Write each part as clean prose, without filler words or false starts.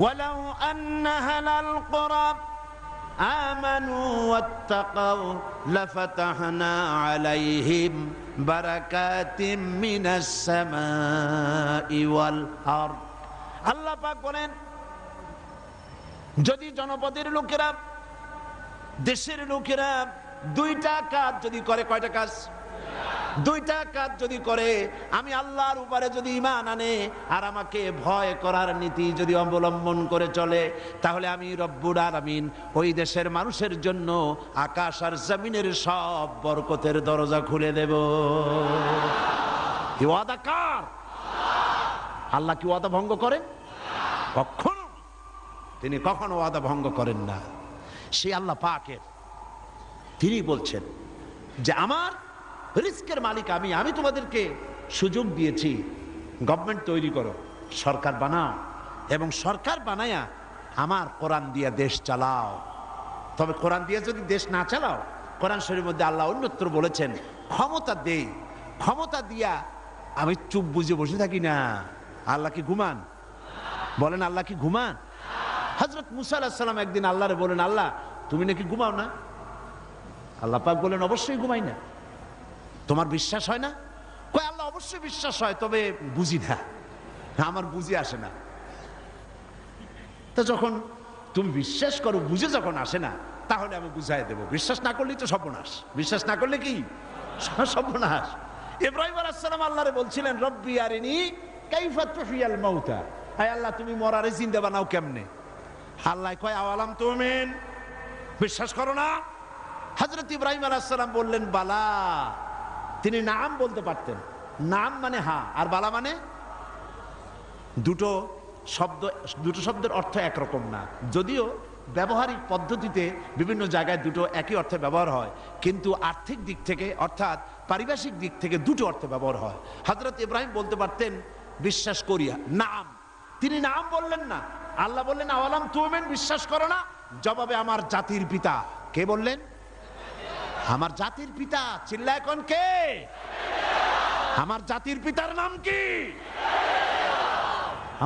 ওয়ালাউ আন্না আহলাল কুরা আমানু ওয়াত্তাকাউ লাফাতাহনা আলাইহিম বারাকাতিম মিনাস সামাই ওয়াল আরদ। আল্লাহ পাক বলেন, যদি জনপদের লোকেরা, দেশের লোকেরা দুইটা কাজ যদি করে, কয়টা কাজ? দুইটা কাজ যদি করে, আমি আল্লাহর উপরে যদি ঈমান আনে আর আমাকে ভয় করার নীতি যদি অবলম্বন করে চলে, তাহলে আমি রব্বুল আলামিন ওই দেশের মানুষের জন্য আকাশ আর জমিনের সব বরকতের দরজা খুলে দেব। কি ওয়াদা কার? আল্লাহ কি ওয়াদা ভঙ্গ করেন? কখনো। তিনি কখনো ওয়াদা ভঙ্গ করেন না। সেই আল্লাহ পাকের, তিনি বলছেন যে আমার রিস্কের মালিক আমি, আমি তোমাদেরকে সুযোগ দিয়েছি, গভর্নমেন্ট তৈরি করো, সরকার বানাও, এবং সরকার বানায়া আমার কোরআন দিয়ে দেশ চালাও। তবে কোরআন দিয়ে যদি দেশ না চালাও, কোরআন শরীফের মধ্যে আল্লাহ অন্যত্র বলেছেন ক্ষমতা দেই, ক্ষমতা দিয়া আমি চুপ বুঝে বসে থাকি না। আল্লাহ কি ঘুমান? বলেন আল্লাহ কি ঘুমান? হযরত মুসা আলাইহিস সালাম একদিন আল্লাহরে বলেন, আল্লাহ তুমি নাকি ঘুমাও না? আল্লাহ পাক বলেন, অবশ্যই ঘুমাই না। তোমার বিশ্বাস হয় না? কই আল্লাহ অবশ্যই বিশ্বাস হয়, তবে বুঝি না, আমার বুঝি আসে না। তো যখন তুমি বিশ্বাস করো, বুঝে যখন আসে না, তাহলে আমি বুঝাই দেব। বিশ্বাস না করলেই তো সর্বনাশ। বিশ্বাস না করলে কি সর্বনাশ। ইব্রাহিম আলাইহিস সালাম আল্লাহরে বলছিলেন, রব্বি আরিনি কাইফা তুহিয়াল মাউতা, আয় আল্লাহ তুমি মরারে জিন্দা বানাও কেমনে? আল্লাহ কয় আওয়ালাম তুমিন, বিশ্বাস করো না? হযরত ইব্রাহিম আলাইহিস সালাম বললেন বালা। তিনি নাম বলতে পারতেন, নাম মানে হ্যাঁ, আর বালা মানে, দুটো শব্দের অর্থ একরকম না। যদিও ব্যবহারিক পদ্ধতিতে বিভিন্ন জায়গায় দুটো একই অর্থে ব্যবহার হয়, কিন্তু আর্থিক দিক থেকে অর্থাৎ পারিভাষিক দিক থেকে দুটো অর্থে ব্যবহার হয়। হযরত ইব্রাহিম বলতে পারতেন বিশ্বাস করিয়া, নাম। তিনি নাম বললেন না। আল্লাহ বললেন আওয়ালাম তুমিন, বিশ্বাস করো না? জবাবে আমার জাতির পিতা, কে বললেন? আমার জাতির পিতা। চিল্লায় কোন কে? আমার জাতির পিতার নাম কি?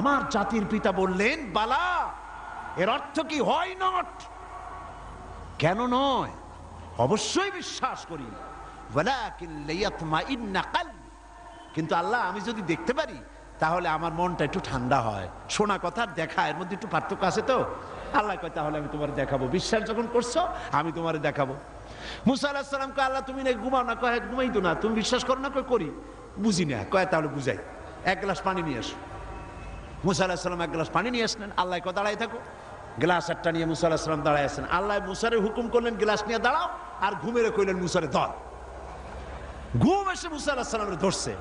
আমার জাতির পিতা বললেন বালা। এর অর্থ কি? হয় নট, কেন নয়, অবশ্যই বিশ্বাস করি। ওয়ালাকিন লিয়াতমাইন্না কলবি, কিন্তু আল্লাহ আমি যদি দেখতে পারি তাহলে আমার মনটা একটু ঠান্ডা হয়। শোনা কথার দেখা, এর মধ্যে একটু পার্থক্য আছে তো। আল্লাহ কয় তাহলে আমি তোমার দেখাবো। বিশ্বাস যখন করছো আমি তোমার দেখাবো। মুসা আলাইহিস সালাম কয় আল্লাহ তুমি নাকি ঘুমাও না? কয় ঘুমাই তো না। তুমি বিশ্বাস করো না? কয় করি। বুঝি না। কয় তাহলে বুঝাই, এক গ্লাস পানি নিয়ে আসো। মুসা আলাইহিস সালাম এক গ্লাস পানি নিয়ে আসলেন। আল্লাহ কয় দাঁড়াই থাকো। গ্লাস একটা নিয়ে মুসা আলাইহিস সালাম দাঁড়ায় আছেন। আল্লাহ মুসারে হুকুম করলেন গ্লাস নিয়ে দাঁড়াও, আর ঘুমেরে কইলেন মুসারে ধর। ঘুম এসে মুসা আলাইহিস সালামের ধরছে।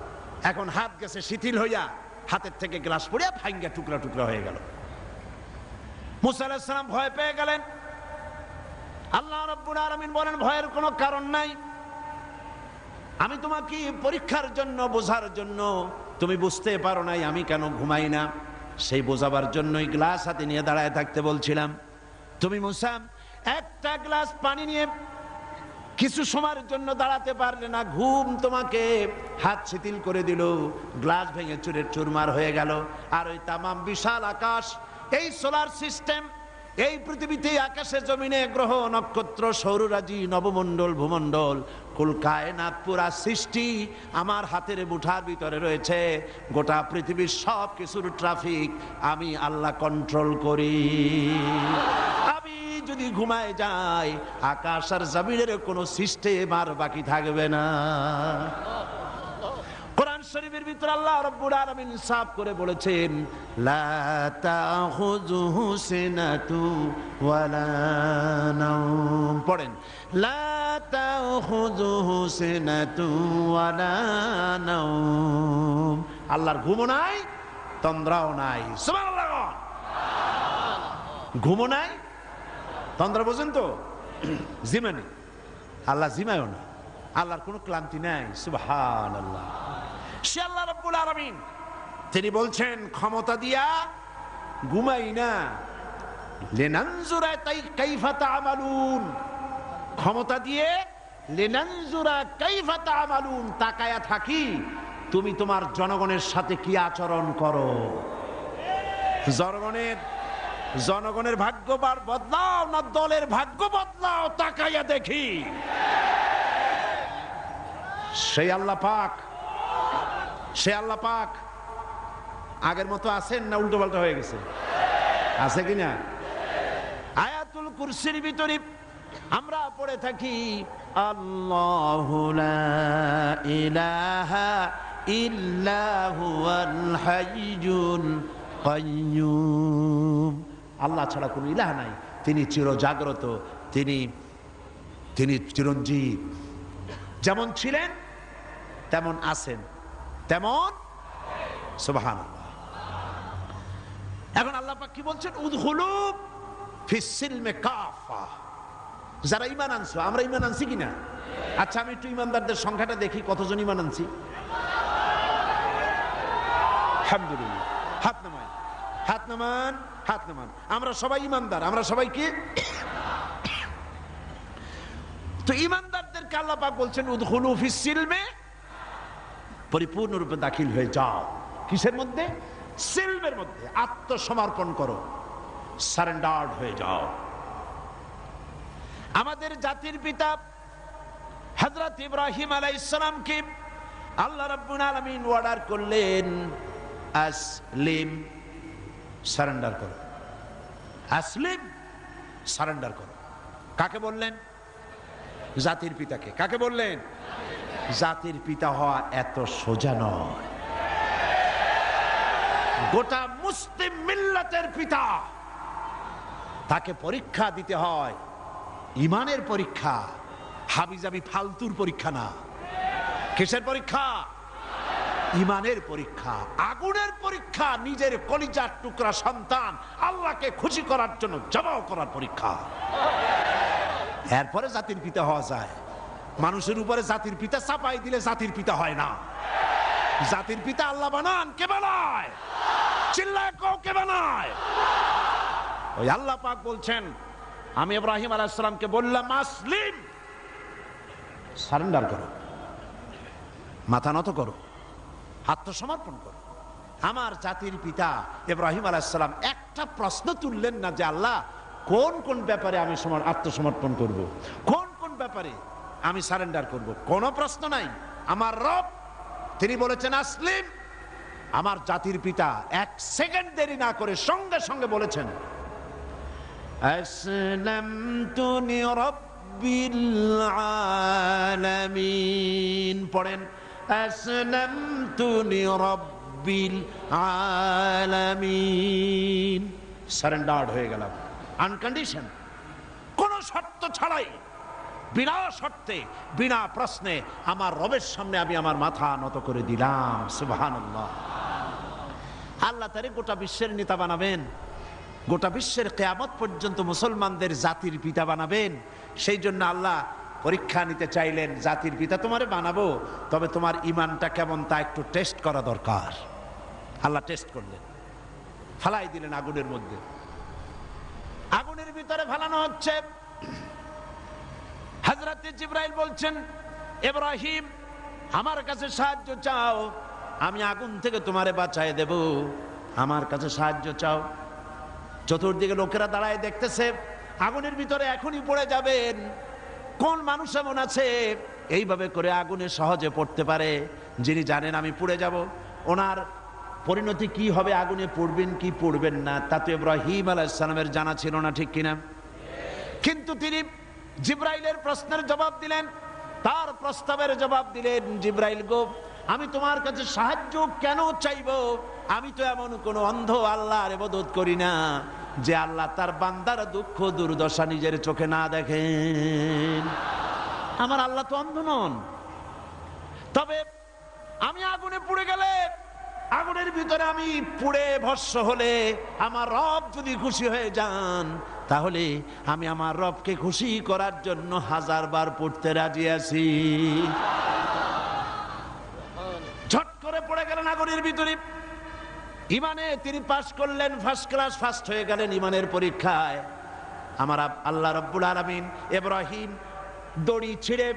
এখন হাত গেছে শিথিল হইয়া, হাতের থেকে গ্লাস পড়িয়া ভাঙ্গা টুকরা টুকরা হয়ে গেল। মুসা আলাইহিস সালাম ভয় পেয়ে গেলেন। আল্লাহ রাব্বুল আলামিন বলেন ভয়ের কোনো কারণ নাই, আমি তোমাকে পরীক্ষার জন্য, বোঝার জন্য, তুমি বুঝতে পারো নাই আমি কেন ঘুমাই না, সেই বোঝাবার জন্যই গ্লাস হাতে নিয়ে দাঁড়ায় থাকতে বলছিলাম। তুমি মুসা একটা গ্লাস পানি নিয়ে কিছু সময়ের জন্য দাঁড়াতে পারলে না, ঘুম তোমাকে হাত শিথিল করে দিল, গ্লাস ভেঙে চুরের চুরমার হয়ে গেল। আর ওই তামাম বিশাল আকাশ, এই সোলার সিস্টেম, এই পৃথিবীতে আকাশে জমিনে গ্রহ নক্ষত্র সৌররাজি নবমণ্ডল ভূমণ্ডল কুল কায়নাত পুরা সৃষ্টি আমার হাতের মুঠার ভিতরে রয়েছে। গোটা পৃথিবীর সব কিছুর ট্রাফিক আমি আল্লাহ কন্ট্রোল করি। আমি যদি ঘুমায় যাই আকাশ আর জমিনের কোনো সিস্টেম আর বাকি থাকবে না। কোরআন শরীফের ভিতরে আল্লাহ রাব্বুল আলামিন সাফ করে বলেছেন লা তাখুযুহু সিনাতু ওয়ালা নাওম। পড়েন লা তাখুযুহু সিনাতু ওয়ালা নাওম। আল্লাহর ঘুমও নাই, তন্দ্রাও নাই। সুবহানাল্লাহ। ঘুমও নাই, তন্দ্রা বোঝেন তো? জিমানি। আল্লাহ জিমায়ও না, আল্লাহর কোনো ক্লান্তি নাই। সুবহানাল্লাহ। সে আল্লাহ রাব্বুল আলামিন, তিনি বলছেন ক্ষমতা দিয়া ঘুমাই না, লিনানজুরা কাইফা তা'মালুন। ক্ষমতা দিয়ে লিনানজুরা কাইফা তা'মালুন, তাকায়া থাকি তুমি তোমার জনগণের সাথে কি আচরণ করো। জনগণের জনগণের ভাগ্য বদলাও না দলের ভাগ্য বদলাও, তাকাইয়া দেখি। সেই আল্লাহ পাক, সে আল্লাহ পাক আগের মতো আছেন না উল্টো পাল্টা হয়ে গেছে? আছে কিনা? আয়াতুল কুরসির ভিতরে আমরা পড়ে থাকি আল্লাহু লা ইলাহা ইল্লা হুয়াল হাইয়ুল কাইয়্যুম। আল্লাহ ছাড়া কোনো ইলাহ নাই, তিনি চিরজাগ্রত, তিনি চিরঞ্জীব। যেমন ছিলেন তেমন আছেন, তেমন সুবহানাল্লাহ। এখন আল্লাহ পাক কি বলছেন? উদখুলু ফিস সিলমে কাফা। যারা ঈমান আনছো, আমরা ঈমান আনছি কিনা? আচ্ছা, আমি একটু ঈমানদারদের সংখ্যাটা দেখি, কতজন ঈমান আনছি। আলহামদুলিল্লাহ। হাত নামান, হাত নামান, হাত নামান। আমরা সবাই ঈমানদার, আমরা সবাই কি? তো ঈমানদারদেরকে আল্লাহ পাক বলছেন উদখুলু ফিস সিলমে, পরিপূর্ণরূপে দাখিল হয়ে যাও। কিসের মধ্যে? সিলমের মধ্যে। আত্মসমর্পণ করো, সারেন্ডার্ড হয়ে যাও। আমাদের জাতির পিতা হযরত ইব্রাহিম আলাইহিস সালামকে আল্লাহ রাব্বুল আলামিন অর্ডার করলেন আসলিম, সারেন্ডার করো। আসলিম, সারেন্ডার করো। কাকে বললেন? জাতির পিতাকে। কাকে বললেন? জাতির পিতা হওয়া এত সোজা নয়। গোটা মুসলিম মিল্লাতের পিতা, তাকে পরীক্ষা দিতে হয়, ইমানের পরীক্ষা, হাবিজাবি ফালতুর পরীক্ষা না। কিসের পরীক্ষা? ইমানের পরীক্ষা, আগুনের পরীক্ষা। নিজের কলিজার টুকরা সন্তান আল্লাহকে খুশি করার জন্য জবাব করার পরীক্ষা। এরপরে জাতির পিতা হওয়া যায়। মানুষের উপরে জাতির পিতা চাপাই দিলে জাতির পিতা হয় না। জাতির পিতা আল্লাহ বানান। কে বানায়? চিল্লায় কও, কে বানায়? ওই আল্লাহ পাক বলছেন, আমি ইব্রাহিম আলাইহিস সালামকে বললাম আসলিম, সারেন্ডার করো, মাথা নত করো, আত্মসমর্পণ করো। আমার জাতির পিতা ইব্রাহিম আলাইহিস সালাম একটা প্রশ্ন তুললেন না যে আল্লাহ কোন কোন ব্যাপারে আমি আত্মসমর্পণ করব, কোন কোন ব্যাপারে আমি সারেন্ডার করব, কোনো প্রশ্ন নাই। আমার রব তিনি বলেছেন আসলিম। আমার জাতির পিতা এক সেকেন্ড দেরি না করে সঙ্গে সঙ্গে বলেছেন আসলামতু লিরাব্বিল আলামিন। পড়েন আসলামতু লিরাব্বিল আলামিন। সারেন্ডার্ড হয়ে গেলাম, আনকন্ডিশন, কোনো শর্ত ছাড়াই, বিনা শর্তে, বিনা প্রশ্নে আমার রবের সামনে আমি আমার মাথা নত করে দিলাম। সুবহানাল্লাহ। আল্লাহ তারে গোটা বিশ্বের নেতা বানাবেন, গোটা বিশ্বের কিয়ামত পর্যন্ত মুসলমানদের জাতির পিতা বানাবেন। সেই জন্য আল্লাহ পরীক্ষা নিতে চাইলেন, জাতির পিতা তোমারে বানাবো, তবে তোমার ইমানটা কেমন তা একটু টেস্ট করা দরকার। আল্লাহ টেস্ট করলেন, ফালাই দিলেন আগুনের মধ্যে। আগুনের ভিতরে ফালানো হচ্ছে। হযরত জিবরাইল বলছেন ইব্রাহিম আমার কাছে সাহায্য চাও, আমি আগুন থেকে তোমারে বাঁচায় দেব, আমার কাছে সাহায্য চাও। চতুর্দিকে লোকেরা দাঁড়ায় দেখতেছে, আগুনের ভিতরে এখনই পড়ে যাবেন। কোন মানুষ এমন আছে এইভাবে করে আগুনে সহজে পড়তে পারে, যিনি জানেন আমি পুড়ে যাব, ওনার পরিণতি কি হবে, আগুনে পড়বেন কি পড়বেন না, তা তো ইব্রাহিম আলাইহিস সালামের জানা ছিল না, ঠিক কিনা? কিন্তু তিনি জিবরাইলের প্রশ্নের জবাব দিলেন, তার প্রস্তাবের জবাব দিলেন। জিবরাইল গো, আমি তোমার কাছে সাহায্য কেন চাইব? আমি তো এমন কোন অন্ধ আল্লাহর ইবাদত করি না যে আল্লাহ তার বান্দার দুঃখ দুর্দশা নিজের চোখে না দেখেন। আমার আল্লাহ তো অন্ধ নন। তবে আমি আগুনে পুড়ে গেলে, আগুনের ভিতরে আমি পুড়ে ভস্ম হলে আমার রব যদি খুশি হয়ে যান, তাহলে আমি আমার রবকে খুশি করার জন্য 1000 বার পড়তে রাজি আছি। ঝট করে পড়ে গেলেন আগুনের ভিতরে। ইমানে তিনি পাস করলেন, ফার্স্ট ক্লাস, ফার্স্ট হয়ে গেলেন ইমানের পরীক্ষায়। আমার আল্লাহ রাব্বুল আলামিন ইব্রাহিম দড়ি ছিঁড়ে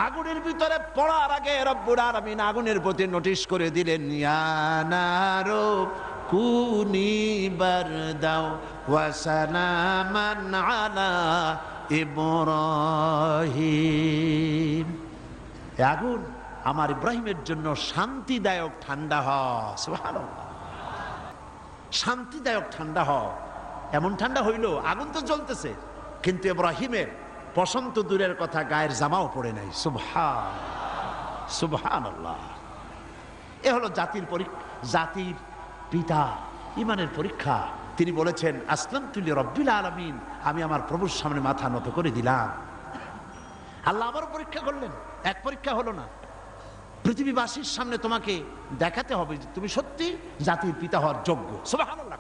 আগুনের ভিতরে পড়ার আগে রব্বুল আলামিন আগুনের প্রতি নোটিশ করে দিলেন, ইয়া নারু কুনি বারদাও ওয়া সালামান আলা ইব্রাহিম। আগুন আমার ইব্রাহিমের জন্য শান্তিদায়ক ঠান্ডা হ। সুবহানাল্লাহ, শান্তিদায়ক ঠান্ডা হ। এমন ঠান্ডা হইল, আগুন তো জ্বলতেছে, কিন্তু ইব্রাহিমের পছন্দ দূরের কথা, গায়ের জামাও পড়ে নাই। সুবহানাল্লাহ। এ হলো জাতির জাতির পিতা, ইমানের পরীক্ষা। তিনি বলেছেন আসলামতু লিরাব্বিল আলামিন, আমি আমার প্রভুর সামনে মাথা নত করে দিলাম। আল্লাহ আবার পরীক্ষা করলেন, এক পরীক্ষা হলো না, পৃথিবীবাসীর সামনে তোমাকে দেখাতে হবে যে তুমি সত্যি জাতির পিতা হওয়ার যোগ্য। সুবহানাল্লাহ।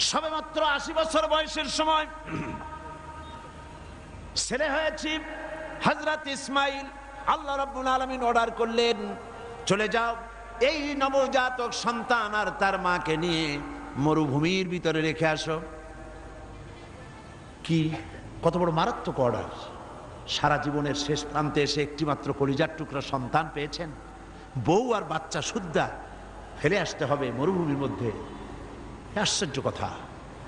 সবেমাত্র 80 বছর বয়সের সময় ছেলে হয়েছে হযরত ইসমাইল। আল্লাহ রাব্বুল আলামিন অর্ডার করলেন, চলে যাও, এই নবজাতক সন্তান আর তার মাকে নিয়ে মরুভূমির ভিতরে রেখে আসো। কি কত বড় মারাত্মক অর্ডার! সারা জীবনের শেষ প্রান্তে এসে একটি মাত্র কলিজার টুকরা সন্তান পেয়েছেন, বউ আর বাচ্চা সুদ্ধা ফেলে আসতে হবে মরুভূমির মধ্যে। আশ্চর্য কথা।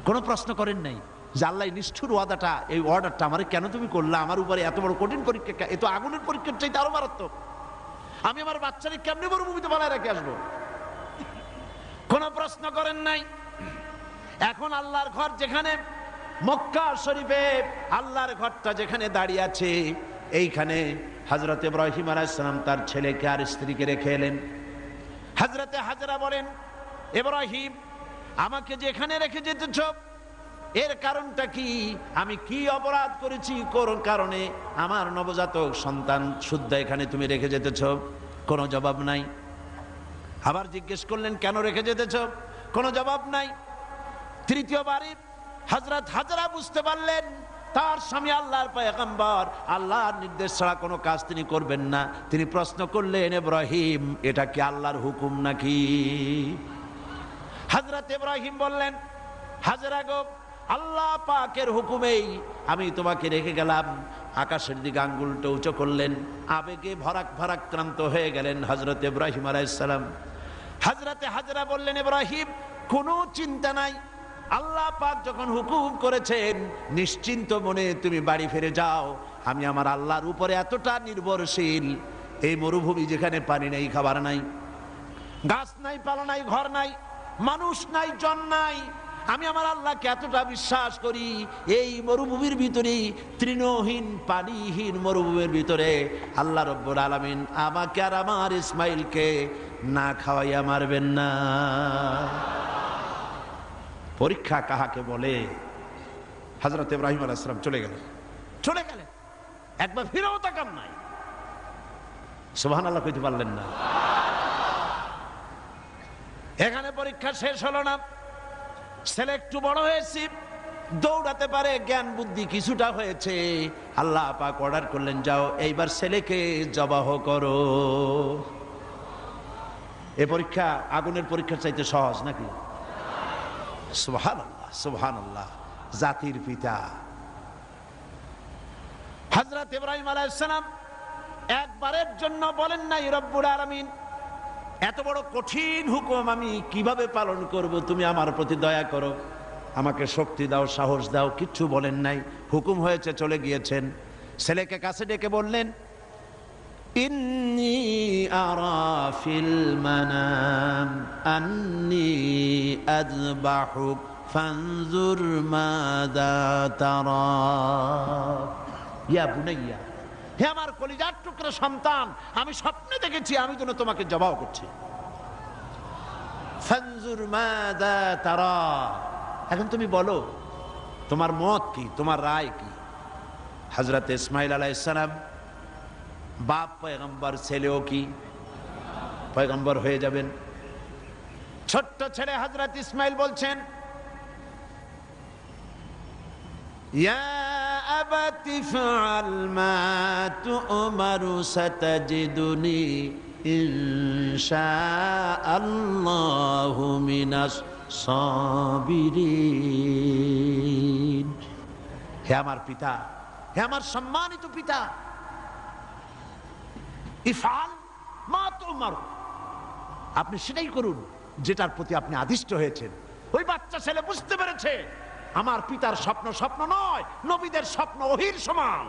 কোনো প্রশ্ন করেন নাই যে আল্লাহ নিষ্ঠুর ওয়াদাটা, এই অর্ডারটা আমার কেন তুমি করলা, আমার উপরে এত বড় কঠিন পরীক্ষা, এ তো আগুনের পরীক্ষার চাইতে আরো মারাত্মক। আমি আমার বাচ্চাকে কেমনি মরুভূমিতে বানায় রেখে আসবো? কোন প্রশ্ন করেন নাই। এখন আল্লাহর ঘর যেখানে মক্কা শরীফে, আল্লাহর ঘরটা যেখানে দাঁড়িয়ে আছে, এইখানে হযরত ইব্রাহিম আলাইহিস সালাম তার ছেলেকে আর স্ত্রীকে রেখে এলেন। হযরতে হাজরা বলেন, ইব্রাহিম আমাকে যেখানে রেখে যেতেছ এর কারণটা কি? আমি কি অপরাধ করেছি কোন কারণে আমার নবজাতক সন্তান শুদ্ধ এখানে তুমি রেখে যেতেছ? কোনো জবাব নাই। আবার জিজ্ঞেস করলেন, কেন রেখে যেতেছ? কোনো জবাব নাই। তৃতীয়বারে হযরত হাজরা বুঝতে পারলেন তার স্বামী আল্লাহর পয়গম্বর, আল্লাহর নির্দেশ ছাড়া কোনো কাজ তিনি করবেন না। তিনি প্রশ্ন করলেন, ইব্রাহিম এটা কি আল্লাহর হুকুম নাকি? হযরত ইব্রাহিম বললেন, হাজরা গো, আল্লাহ পাকের হুকুমেই আমি তোমাকে রেখে গেলাম। আকাশের দিকে আঙ্গুলটা উঁচু করলেন, আবেগে ভারাক্রান্ত হয়ে গেলেন হযরত ইব্রাহিম আলাইহিস সালাম। হযরতে হাজরা বললেন, ইব্রাহিম কোনো চিন্তা নাই, আল্লাহ পাক যখন হুকুম করেছেন নিশ্চিন্ত মনে তুমি বাড়ি ফিরে যাও। আমি আমার আল্লাহর উপরে এতটা নির্ভরশীল, এই মরুভূমি যেখানে পানি নেই, খাবার নাই, গাছ নাই, পালা নাই, ঘর নাই, মানুষ নাই, জন নাই, আমি আমার আল্লাহকে এতটা বিশ্বাস করি, এই মরুভূমির ভিতরে, তৃণহীন পানিহীন মরুভূমির ভিতরে আল্লাহ রব্বুল আলামিন আমাকে আর আমার ইসমাইলকে না খাওয়াইয়া মারবেন না। পরীক্ষা কাহাকে বলে? হযরত ইব্রাহিম আলাইহিস সালাম চলে গেলেন, একবার ফিরেও তাকান নাই। সুবহানাল্লাহ কইতে পারলেন না। এখানে পরীক্ষা শেষ হলো না। ছেলে একটু বড় হয়েছে, দৌড়াতে পারে, জ্ঞান বুদ্ধি কিছুটা হয়েছে। আল্লাহ পাক অর্ডার করলেন, যাও এইবার ছেলেকে জবাহ করো। এ পরীক্ষা আগুনের পরীক্ষার চাইতে সহজ নাকি? সুবহানাল্লাহ, সুবহানাল্লাহ। জাতির পিতা হযরত ইব্রাহিম আলাইহিস সালাম একবারের জন্য বলেন নাই, রব্বুল আলামিন এত বড় কঠিন হুকুম আমি কিভাবে পালন করব, তুমি আমার প্রতি দয়া করো, আমাকে শক্তি দাও, সাহস দাও। কিচ্ছু বলেন নাই। হুকুম হয়েছে, চলে গিয়েছেন। ছেলেকে কাছে ডেকে বললেন, ইন্নী আরা ফিল মানাম আন্নী আযবাহুক ফানজুর মাযা তারা। ইয়া বুনাইয়া, হে আমার কলিজার টুকরা সন্তান, আমি স্বপ্নে দেখেছি আমি যেন তোমাকে জবাহ করছি। ফানজুর মাযা তারা, এখন তুমি বলো তোমার মত কি, তোমার রায় কি? হযরত ইসমাইল আলাইহিস সালাম বাপ পয়গম্বর, ছেলেও কি পয়গম্বর হয়ে যাবেন। ছোট্ট ছেলে হযরত ইসমাইল বলছেন, ইয়া আবাতি ফাআল মা তু'মারু সাতাজিদুনি ইনশাআল্লাহু মিনাস সাবিরিন। হে আমার পিতা, হে আমার সম্মানিত পিতা, ইফআল মা তু'মারু, আপনি সেটাই করুন যেটার প্রতি আপনি আদিষ্ট হয়েছেন। ওই বাচ্চা ছেলে বুঝতে পেরেছে আমার পিতার স্বপ্ন স্বপ্ন নয়, নবীদের স্বপ্ন ওহীর সমান।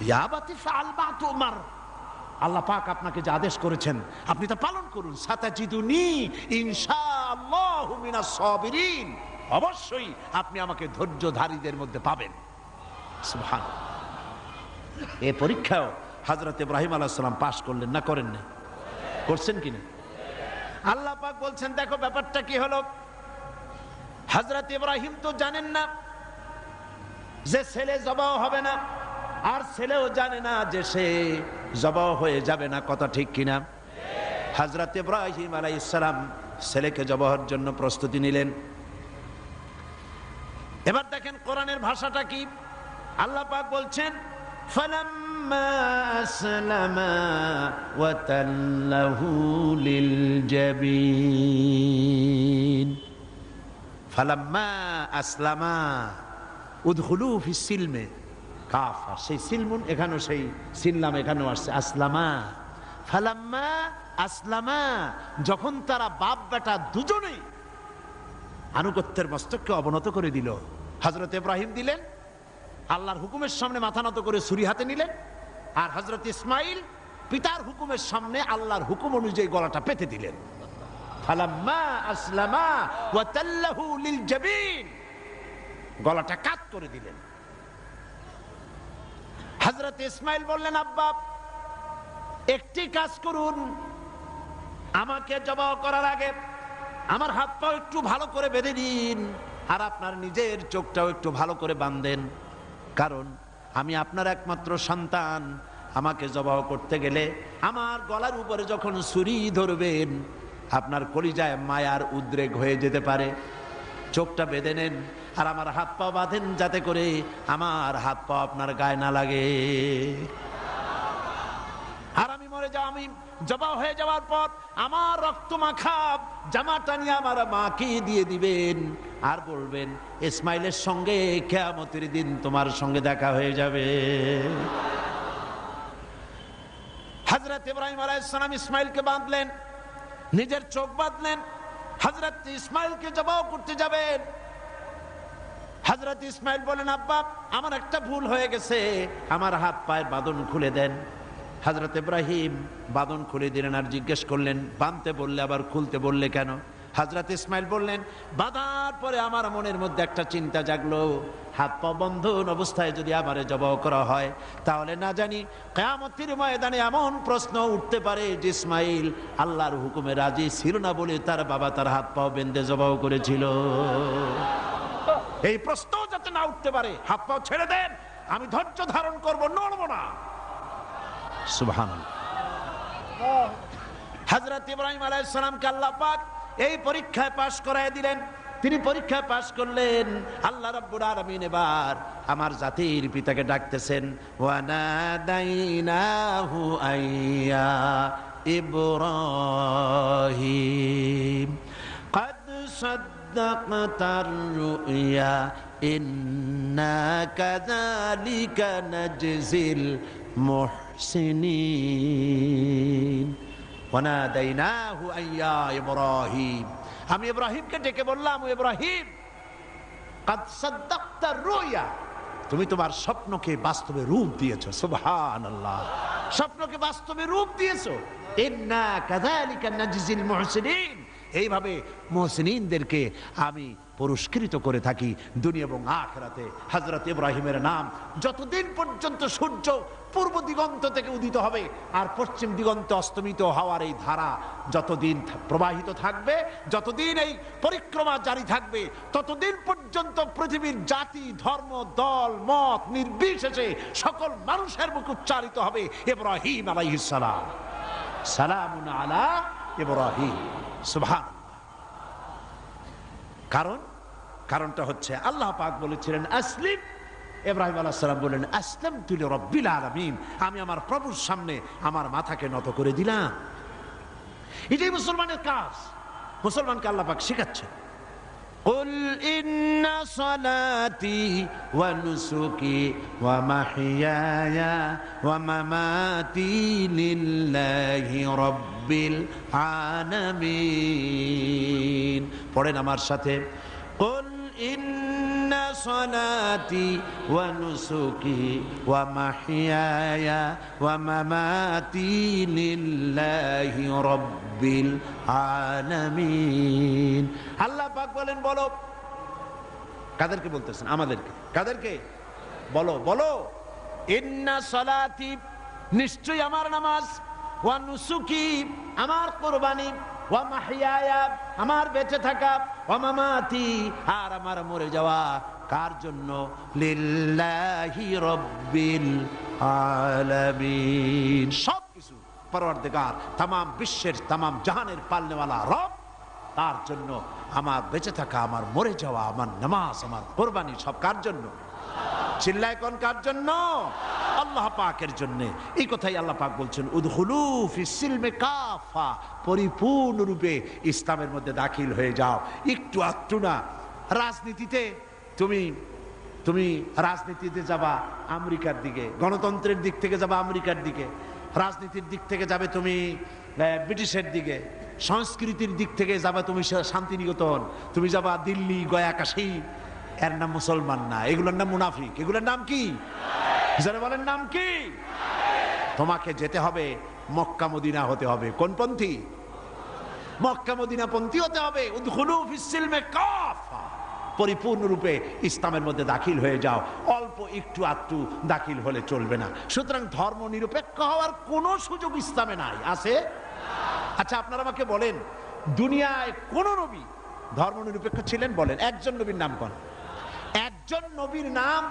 ইয়া বাতি ফাআল মা তুমার, আল্লাহ পাক আপনাকে যে আদেশ করেছেন আপনি তা পালন করুন। সাতাজিদুনি ইনশাআল্লাহু মিনাস সাবিরিন, অবশ্যই আপনি আমাকে ধৈর্যধারীদের মধ্যে পাবেন। সুবহানাল্লাহ। এই পরীক্ষাও হযরত ইব্রাহিম আলাইহিস সালাম পাস করলেন না করেন না? করছেন কিনা? আল্লাহ পাক বলছেন দেখো ব্যাপারটা কি হলো। হযরত ইব্রাহিম তো জানেন না যে ছেলে জবাহ হবে না, আর ছেলেও জানে না যে সে জবাহ হয়ে যাবে না, কথা ঠিক কিনা? হযরত ইব্রাহিম আলাইহিস সালাম ছেলেকে জবাহের জন্য প্রস্তুতি নিলেন। এবার দেখেন কোরআনের ভাষাটা কি। আল্লাহ পাক বলছেন ফালাম্মা আসলামা ওয়া তাল্লাহু লিল জাবিন। ফালাম্মা আসলামা উদখুলু ফিস সিলমে কাফা, সেই সিলমুন এখানেও সেই সিনলাম এখানেও আসছে আসলামা। ফালাম্মা আসলামা, যখন তারা বাপ বেটা দুজনেই আনুগত্যের মস্তককে অবনত করে দিল। হযরত ইব্রাহিম দিলেন, আল্লাহর হুকুমের সামনে মাথা নত করে ছুরি হাতে নিলেন, আর হযরত ইসমাইল পিতার হুকুমের সামনে আল্লাহর হুকুম অনুযায়ী গলাটা পেতে দিলেন। ফালাম্মা আসলামা ওয়া তাল্লাহু লিল জাবিন, গলাটা কাট করে দিলেন। হযরত ইসমাইল বললেন আব্বা একটি কাজ করুন, আমাকে জবাহ করার আগে আমার হাত পা একটু ভালো করে বেঁধে দিন, আর আপনার নিজের চোখটাও একটু ভালো করে বাঁধেন, কারণ আমি আপনার একমাত্র সন্তান। আমাকে জবাহ করতে গেলে আমার গলার উপরে যখন ছুরি ধরবেন আপনার কলিজায় মায়ার উদ্রেক হয়ে যেতে পারে। চোখটা বেঁধে নেন আর আমার হাত পা বাঁধেন, যাতে করে আমার হাত পা আপনার গায়ে না লাগে। আর আমি মরে যাও, আমি জবাহ হয়ে যাওয়ার পর আমার রক্ত মাখা জামাটা নিয়ে আমার মাকে দিয়ে দিবেন, আর বলবেন ইসমাইলের সঙ্গে কিয়ামতের দিন তোমার সঙ্গে দেখা হয়ে যাবে। হযরত ইব্রাহিম আলাইহিস সালাম ইসমাইলকে বাঁধলেন, নিজের চোখ বাঁধলেন, হযরত ইসমাইলকে জবাহ করতে যাবেন। হযরত ইসমাইল বলেন আব্বা আমার একটা ভুল হয়ে গেছে, আমার হাত পায়ের বাঁধন খুলে দেন। হযরত ইব্রাহিম বাঁধন খুলে দিলেন, আর জিজ্ঞেস করলেন বাঁধতে বললে আবার খুলতে বললে কেন? হযরত ইসমাইল বললেন বাঁধার পরে আমার মনের মধ্যে একটা চিন্তা জাগলো, হাত পা বন্ধন অবস্থায় যদি আমারে জবাহ করা হয় তাহলে না জানি কিয়ামতের ময়দানে এমন প্রশ্ন উঠতে পারে যে ইসমাইল আল্লাহর হুকুমে রাজি ছিল না বলে তার বাবা তার হাত পা বেঁধে জবাহ করেছিল। এই প্রশ্ন যাতে না উঠতে পারে হাত পা ছেড়ে দেন, আমি ধৈর্য ধারণ করব, নড়ব না। সুবহানাল্লাহ। হযরত ইব্রাহিম আলাইহিস সালামকে আল্লাহ পাক এই পরীক্ষায় পাশ করায় দিলেন। তিনি পরীক্ষায় পাশ করলেন। আল্লাহ রাব্বুল আলামিন এবার আমার জাতির পিতাকে ডাকতেছেন, ওয়া নাদাইনাহু আইয়া ইব্রাহিম قد صدقت الرؤيا إنا كذلك نجزي المحسنين وناديناه أن يا إبراهيم, আমি ইব্রাহিমকে ডেকে বললাম ও ইব্রাহিম قد صدقت الرؤيا, তুমি তোমার স্বপ্নকে বাস্তবে রূপ দিয়েছো। সুবহানাল্লাহ, স্বপ্নকে বাস্তবে রূপ দিয়েছো। ইন্না কাযালিকা নাজজিল মুহসিনিন, এইভাবে মুহসিনিনদেরকে আমি পুরস্কৃত করে থাকি দুনিয়া এবং আখিরাতে। হযরত ইব্রাহিমের নাম যতদিন পর্যন্ত সূর্য পূর্ব দিগন্ত থেকে উদিত হবে আর পশ্চিম দিগন্তে অস্তমিত হওয়ার এই ধারা যতদিন প্রবাহিত থাকবে, যতদিন এই পরিক্রমা জারি থাকবে, ততদিন পর্যন্ত পৃথিবীর জাতি ধর্ম দল মত নির্বিশেষে সকল মানুষের মুখে উচ্চারিত হবে ইব্রাহিম আলাইহিস সালাম, সালামুন আলা ইব্রাহিম। সুবহানাল্লাহ। কারণটা হচ্ছে আল্লাহ পাক বলেছিলেন আসলিম, ইব্রাহিম আলাইহিস সালাম বলেন আসলামতু লিরাব্বিল আলামিন, আমি আমার প্রভুর সামনে আমার মাথাকে নত করে দিলাম। এটাই মুসলমানের কাজ, মুসলমানকে আল্লাহ পাক শেখাচ্ছেন। কুল ইন্না সালাতি ওয়া নুসুকি ওয়া মাহইয়ায়া ওয়া মামাতি লিল্লাহি রাব্বিল আলামিন। পড়েন আমার সাথে, কুল ইন্না সালাতি ওয়া নুসুকি ওয়া মাহইয়ায়া ওয়া মামাতি লিল্লাহি রাব্বিল আলামিন। আল্লাহ পাক বলেন, বলো। কাদেরকে বলতেছেন? আমাদেরকে। কাদেরকে? বলো বলো। ইন্না সালাতি, নিশ্চয়ই আমার নামাজ, ওয়া নুসুকি, আমার কুরবানি, ওয়া মাহইয়ায়া, আমার বেঁচে থাকা, ওয়া মামাতি, আর আমার মরে যাওয়া, কার জন্য? লিল্লাহি রাব্বিল আলামিন। সব কিছু পরওয়ারদিগার, তাম বিশ্বের, তাম জাহানের পালনেওয়ালা রব, তার জন্য আমার বেঁচে থাকা, আমার মরে যাওয়া, আমার নামাজ, আমার কুরবানি, সব কার জন্য? চিল্লায় কোন কার জন্য? আল্লাহ পাকের জন্য। এই কথাই আল্লাহ পাক বলছেন, উদখুলু ফিস সিলমি কাফা, পরিপূর্ণরূপে ইসলামের মধ্যে দাখিল হয়ে যাও। একটু আধটু না। রাজনীতিতে তুমি রাজনীতিতে যাবা আমেরিকার দিকে, গণতন্ত্রের দিক থেকে যাবা আমেরিকার দিকে, রাজনীতির দিক থেকে যাবে তুমি ব্রিটিশের দিকে, সংস্কৃতির দিক থেকে যাবা তুমি শান্তিনিকেতন, তুমি যাবা দিল্লি, গয়া, কাশী। এর নাম মুসলমান না, এগুলোর নাম মুনাফিক। এগুলোর নাম কি? যারা বলেন নাম কি? তোমাকে যেতে হবে মক্কা মদিনা হতে হবে। কোন পন্থী? মক্কা মদিনা পন্থী হতে হবে। উদখুলু ফিস সিলমি কাফা, পরিপূর্ণরূপে ইসলামের মধ্যে দাখিল হয়ে যাও। অল্প একটু আধটু দাখিল হলে চলবে না। সুতরাং ধর্ম নিরপেক্ষ হওয়ার কোনো সুযোগ ইসলামে নাই। আছে? আচ্ছা, আপনারা আমাকে বলেন, দুনিয়ায় কোন নবী ধর্ম নিরপেক্ষ ছিলেন? বলেন একজন নবীর নাম কোন? একজন নবীর নাম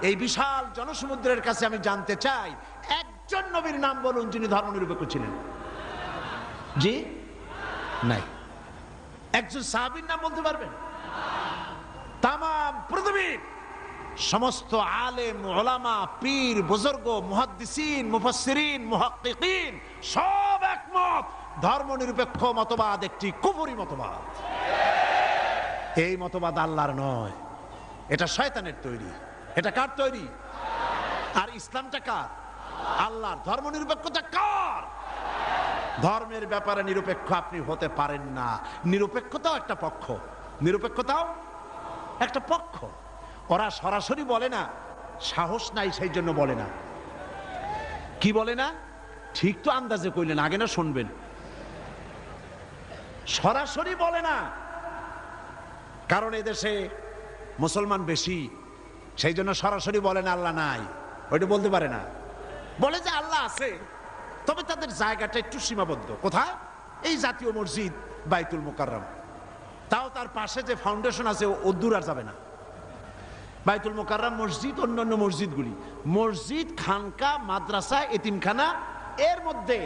এই বিশাল জনসমুদ্রের কাছে আমি জানতে চাই। একজন নবীর নাম বলুন যিনি ধর্ম নিরপেক্ষ ছিলেন। জি নাই। একজন সাহাবীর নাম বলতে পারবেন? তাম পৃথিবীর সমস্ত আলেম, উলামা, পীর, বুজুর্গ, মুহাদ্দিসিন, মুফাসসিরিন, মুহাক্কিকিন সব একমত, ধর্ম নিরপেক্ষ মতবাদ একটি কুফরি মতবাদ। এই মতবাদ আল্লাহর নয়, এটা শয়তানের তৈরি। এটা কার তৈরি? আর ইসলামটা কার? আল্লাহর। ধর্ম নিরপেক্ষতা কার? ধর্মের ব্যাপারে নিরপেক্ষ আপনি হতে পারেন না। নিরপেক্ষতাও একটা পক্ষ, নিরপেক্ষতাও একটা পক্ষ। ওরা সরাসরি বলে না, সাহস নাই সেই জন্য বলে না। কি বলে না? ঠিক তো আন্দাজে কইলেন, আগে না শুনবেন। সরাসরি বলে না, কারণ এদেশে মুসলমান বেশি, সেই জন্য সরাসরি বলে না আল্লাহ নাই। ওইটা বলতে পারে না। বলে যে আল্লাহ আছে, তবে তাদের জায়গাটা একটু সীমাবদ্ধ। কোথায়? এই জাতীয় মসজিদ বাইতুল মুকাররম, তাও তার পাশে যে ফাউন্ডেশন আছে ও দূর আর যাবে না। বাইতুল মুকাররম মসজিদ, অন্যান্য মসজিদগুলি, মসজিদ, খানকা, মাদ্রাসা, এতিমখানা, এর মধ্যে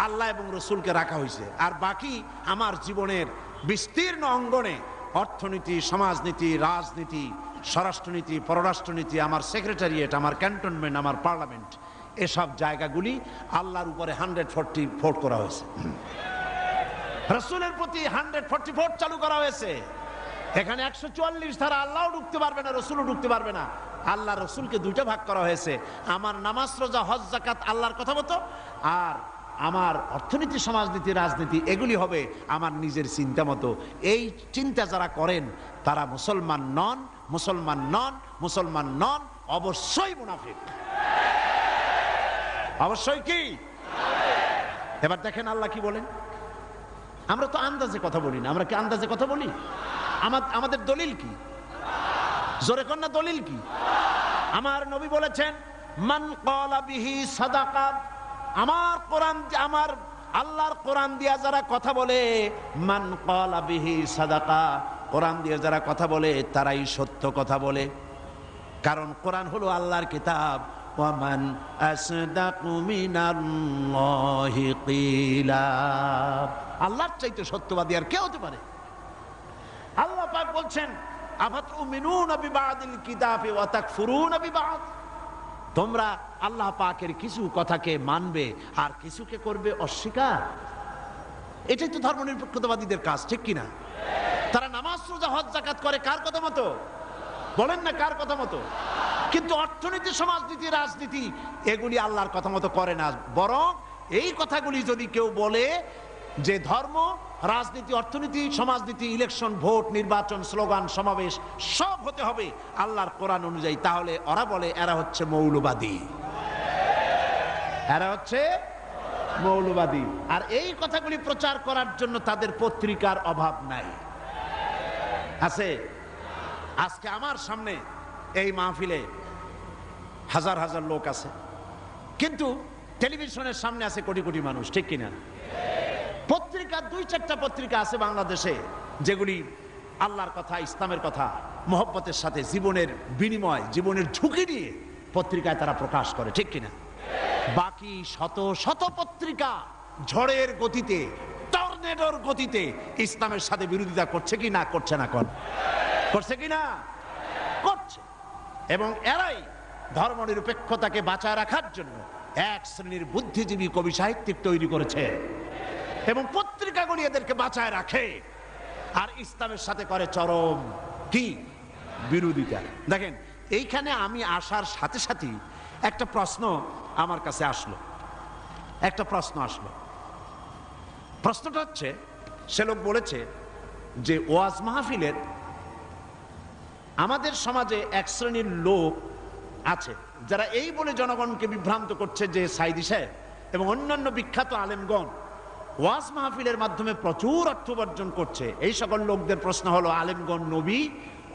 আল্লাহ এবং রসুলকে রাখা হয়েছে। আর বাকি আমার জীবনের বিস্তীর্ণ অঙ্গনে অর্থনীতি, সমাজনীতি, রাজনীতি, স্বরাষ্ট্রনীতি, পররাষ্ট্রনীতি, আমার সেক্রেটারিয়েট, আমার ক্যান্টনমেন্ট, আমার পার্লামেন্ট, এসব জায়গাগুলি আল্লাহর উপরে 144 করা হয়েছে। রসুলের প্রতি 144 চালু করা হয়েছে। এখানে 144 ধারা, আল্লাহও ঢুকতে পারবে না, রসুলও ঢুকতে পারবে না। আল্লাহ রসুলকে দুইটা ভাগ করা হয়েছে। আমার নামাজ, রোজা, হজ, যাকাত আল্লাহর কথা মতো, আর আমার অর্থনীতি, সমাজনীতি, রাজনীতি এগুলি হবে আমার নিজের চিন্তা মতো। এই চিন্তা যারা করেন তারা মুসলমান নন, মুসলমান নন, মুসলমান নন, অবশ্যই মুনাফিক। অবশ্যই কি? এবার দেখেন আল্লাহ কি বলেন। আমরা তো আন্দাজে কথা বলি না। আমরা কি আন্দাজে কথা বলি? আমাদের দলিল কি? জোরে কর না, দলিল কি? আমার নবী বলেছেন, মান ক্বালা বিহি সাদাকা, আমার কোরআন, আমার আল্লাহর কোরআন দিয়া যারা কথা বলে, মান ক্বালা বিহি সাদাকা, কোরআন দিয়ে যারা কথা বলে তারাই সত্য কথা বলে। কারণ কোরআন হলো আল্লাহর কিতাব। ওয়ামান আসদাকু মিনাল্লাহি কিলা, আল্লাহর চাইতে সত্যবাদী আর কে হতে পারে? আল্লাহ পাক বলছেন, আফাতুমিনুনা বিবাদিল কিতাবি ওয়া তাকফুরুনা বিবাদ, তোমরা আল্লাহ পাকের কিছু কথাকে মানবে আর কিছুকে করবে অস্বীকার। এটাই তো ধর্মনিরপেক্ষতাবাদীদের কাজ, ঠিক কিনা? তারা নামাজ রোজা রোজা হজ জাকাত করে কার কথা মতো? বলেন না কার কথা মতো? কিন্তু অর্থনীতি, সমাজনীতি, রাজনীতি এগুলি আল্লাহর কথা মতো করে না। বরং এই কথাগুলি যদি কেউ বলে যে ধর্ম, রাজনীতি, অর্থনীতি, সমাজনীতি, ইলেকশন, ভোট, নির্বাচন, স্লোগান, সমাবেশ সব হতে হবে আল্লাহর কোরআন অনুযায়ী, তাহলে ওরা বলে এরা হচ্ছে মৌলবাদী, এরা হচ্ছে মৌলবাদী। আর এই কথাগুলি প্রচার করার জন্য তাদের পত্রিকার অভাব নাই, আছে। আজকে আমার সামনে এই মাহফিলে হাজার হাজার লোক আছে, কিন্তু টেলিভিশনের সামনে আছে কোটি কোটি মানুষ, ঠিক কিনা? পত্রিকা, 2-4টা পত্রিকা আছে বাংলাদেশে যেগুলি আল্লাহর কথা, ইসলামের কথা মহব্বতের সাথে জীবনের বিনিময়, জীবনের ঝুঁকি নিয়ে পত্রিকায় তারা প্রকাশ করে, ঠিক কিনা? বাকি শত শত পত্রিকা ঝড়ের গতিতে, টর্নেডোর গতিতে ইসলামের সাথে বিরোধিতা করছে কি না করছে না? করছে কি না? করছে। এবং এরাই ধর্মনিরপেক্ষতাকে বাঁচায় রাখার জন্য এক শ্রেণীর বুদ্ধিজীবী কবি সাহিত্যিক তৈরি করেছে এবং পত্রিকাগুলি এদেরকে বাঁচায় রাখে, আর ইসলামের সাথে করে চরম কি বিরোধিতা। দেখেন, এইখানে আমি আসার সাথে সাথে একটা প্রশ্ন আমার কাছে আসলো, একটা প্রশ্ন আসলো। প্রশ্নটা হচ্ছে, সে লোক বলেছে যে ওয়াজ মাহফিলের আমাদের সমাজে এক শ্রেণীর লোক আছে যারা এই বলে জনগণকে বিভ্রান্ত করছে যে সাইদি সাহেব এবং অন্যান্য বিখ্যাত আলেমগণ ওয়াজ মাহফিলের মাধ্যমে প্রচুর অর্থ উপার্জন করছে। এই সকল লোকদের প্রশ্ন হলো, আলেমগণ নবী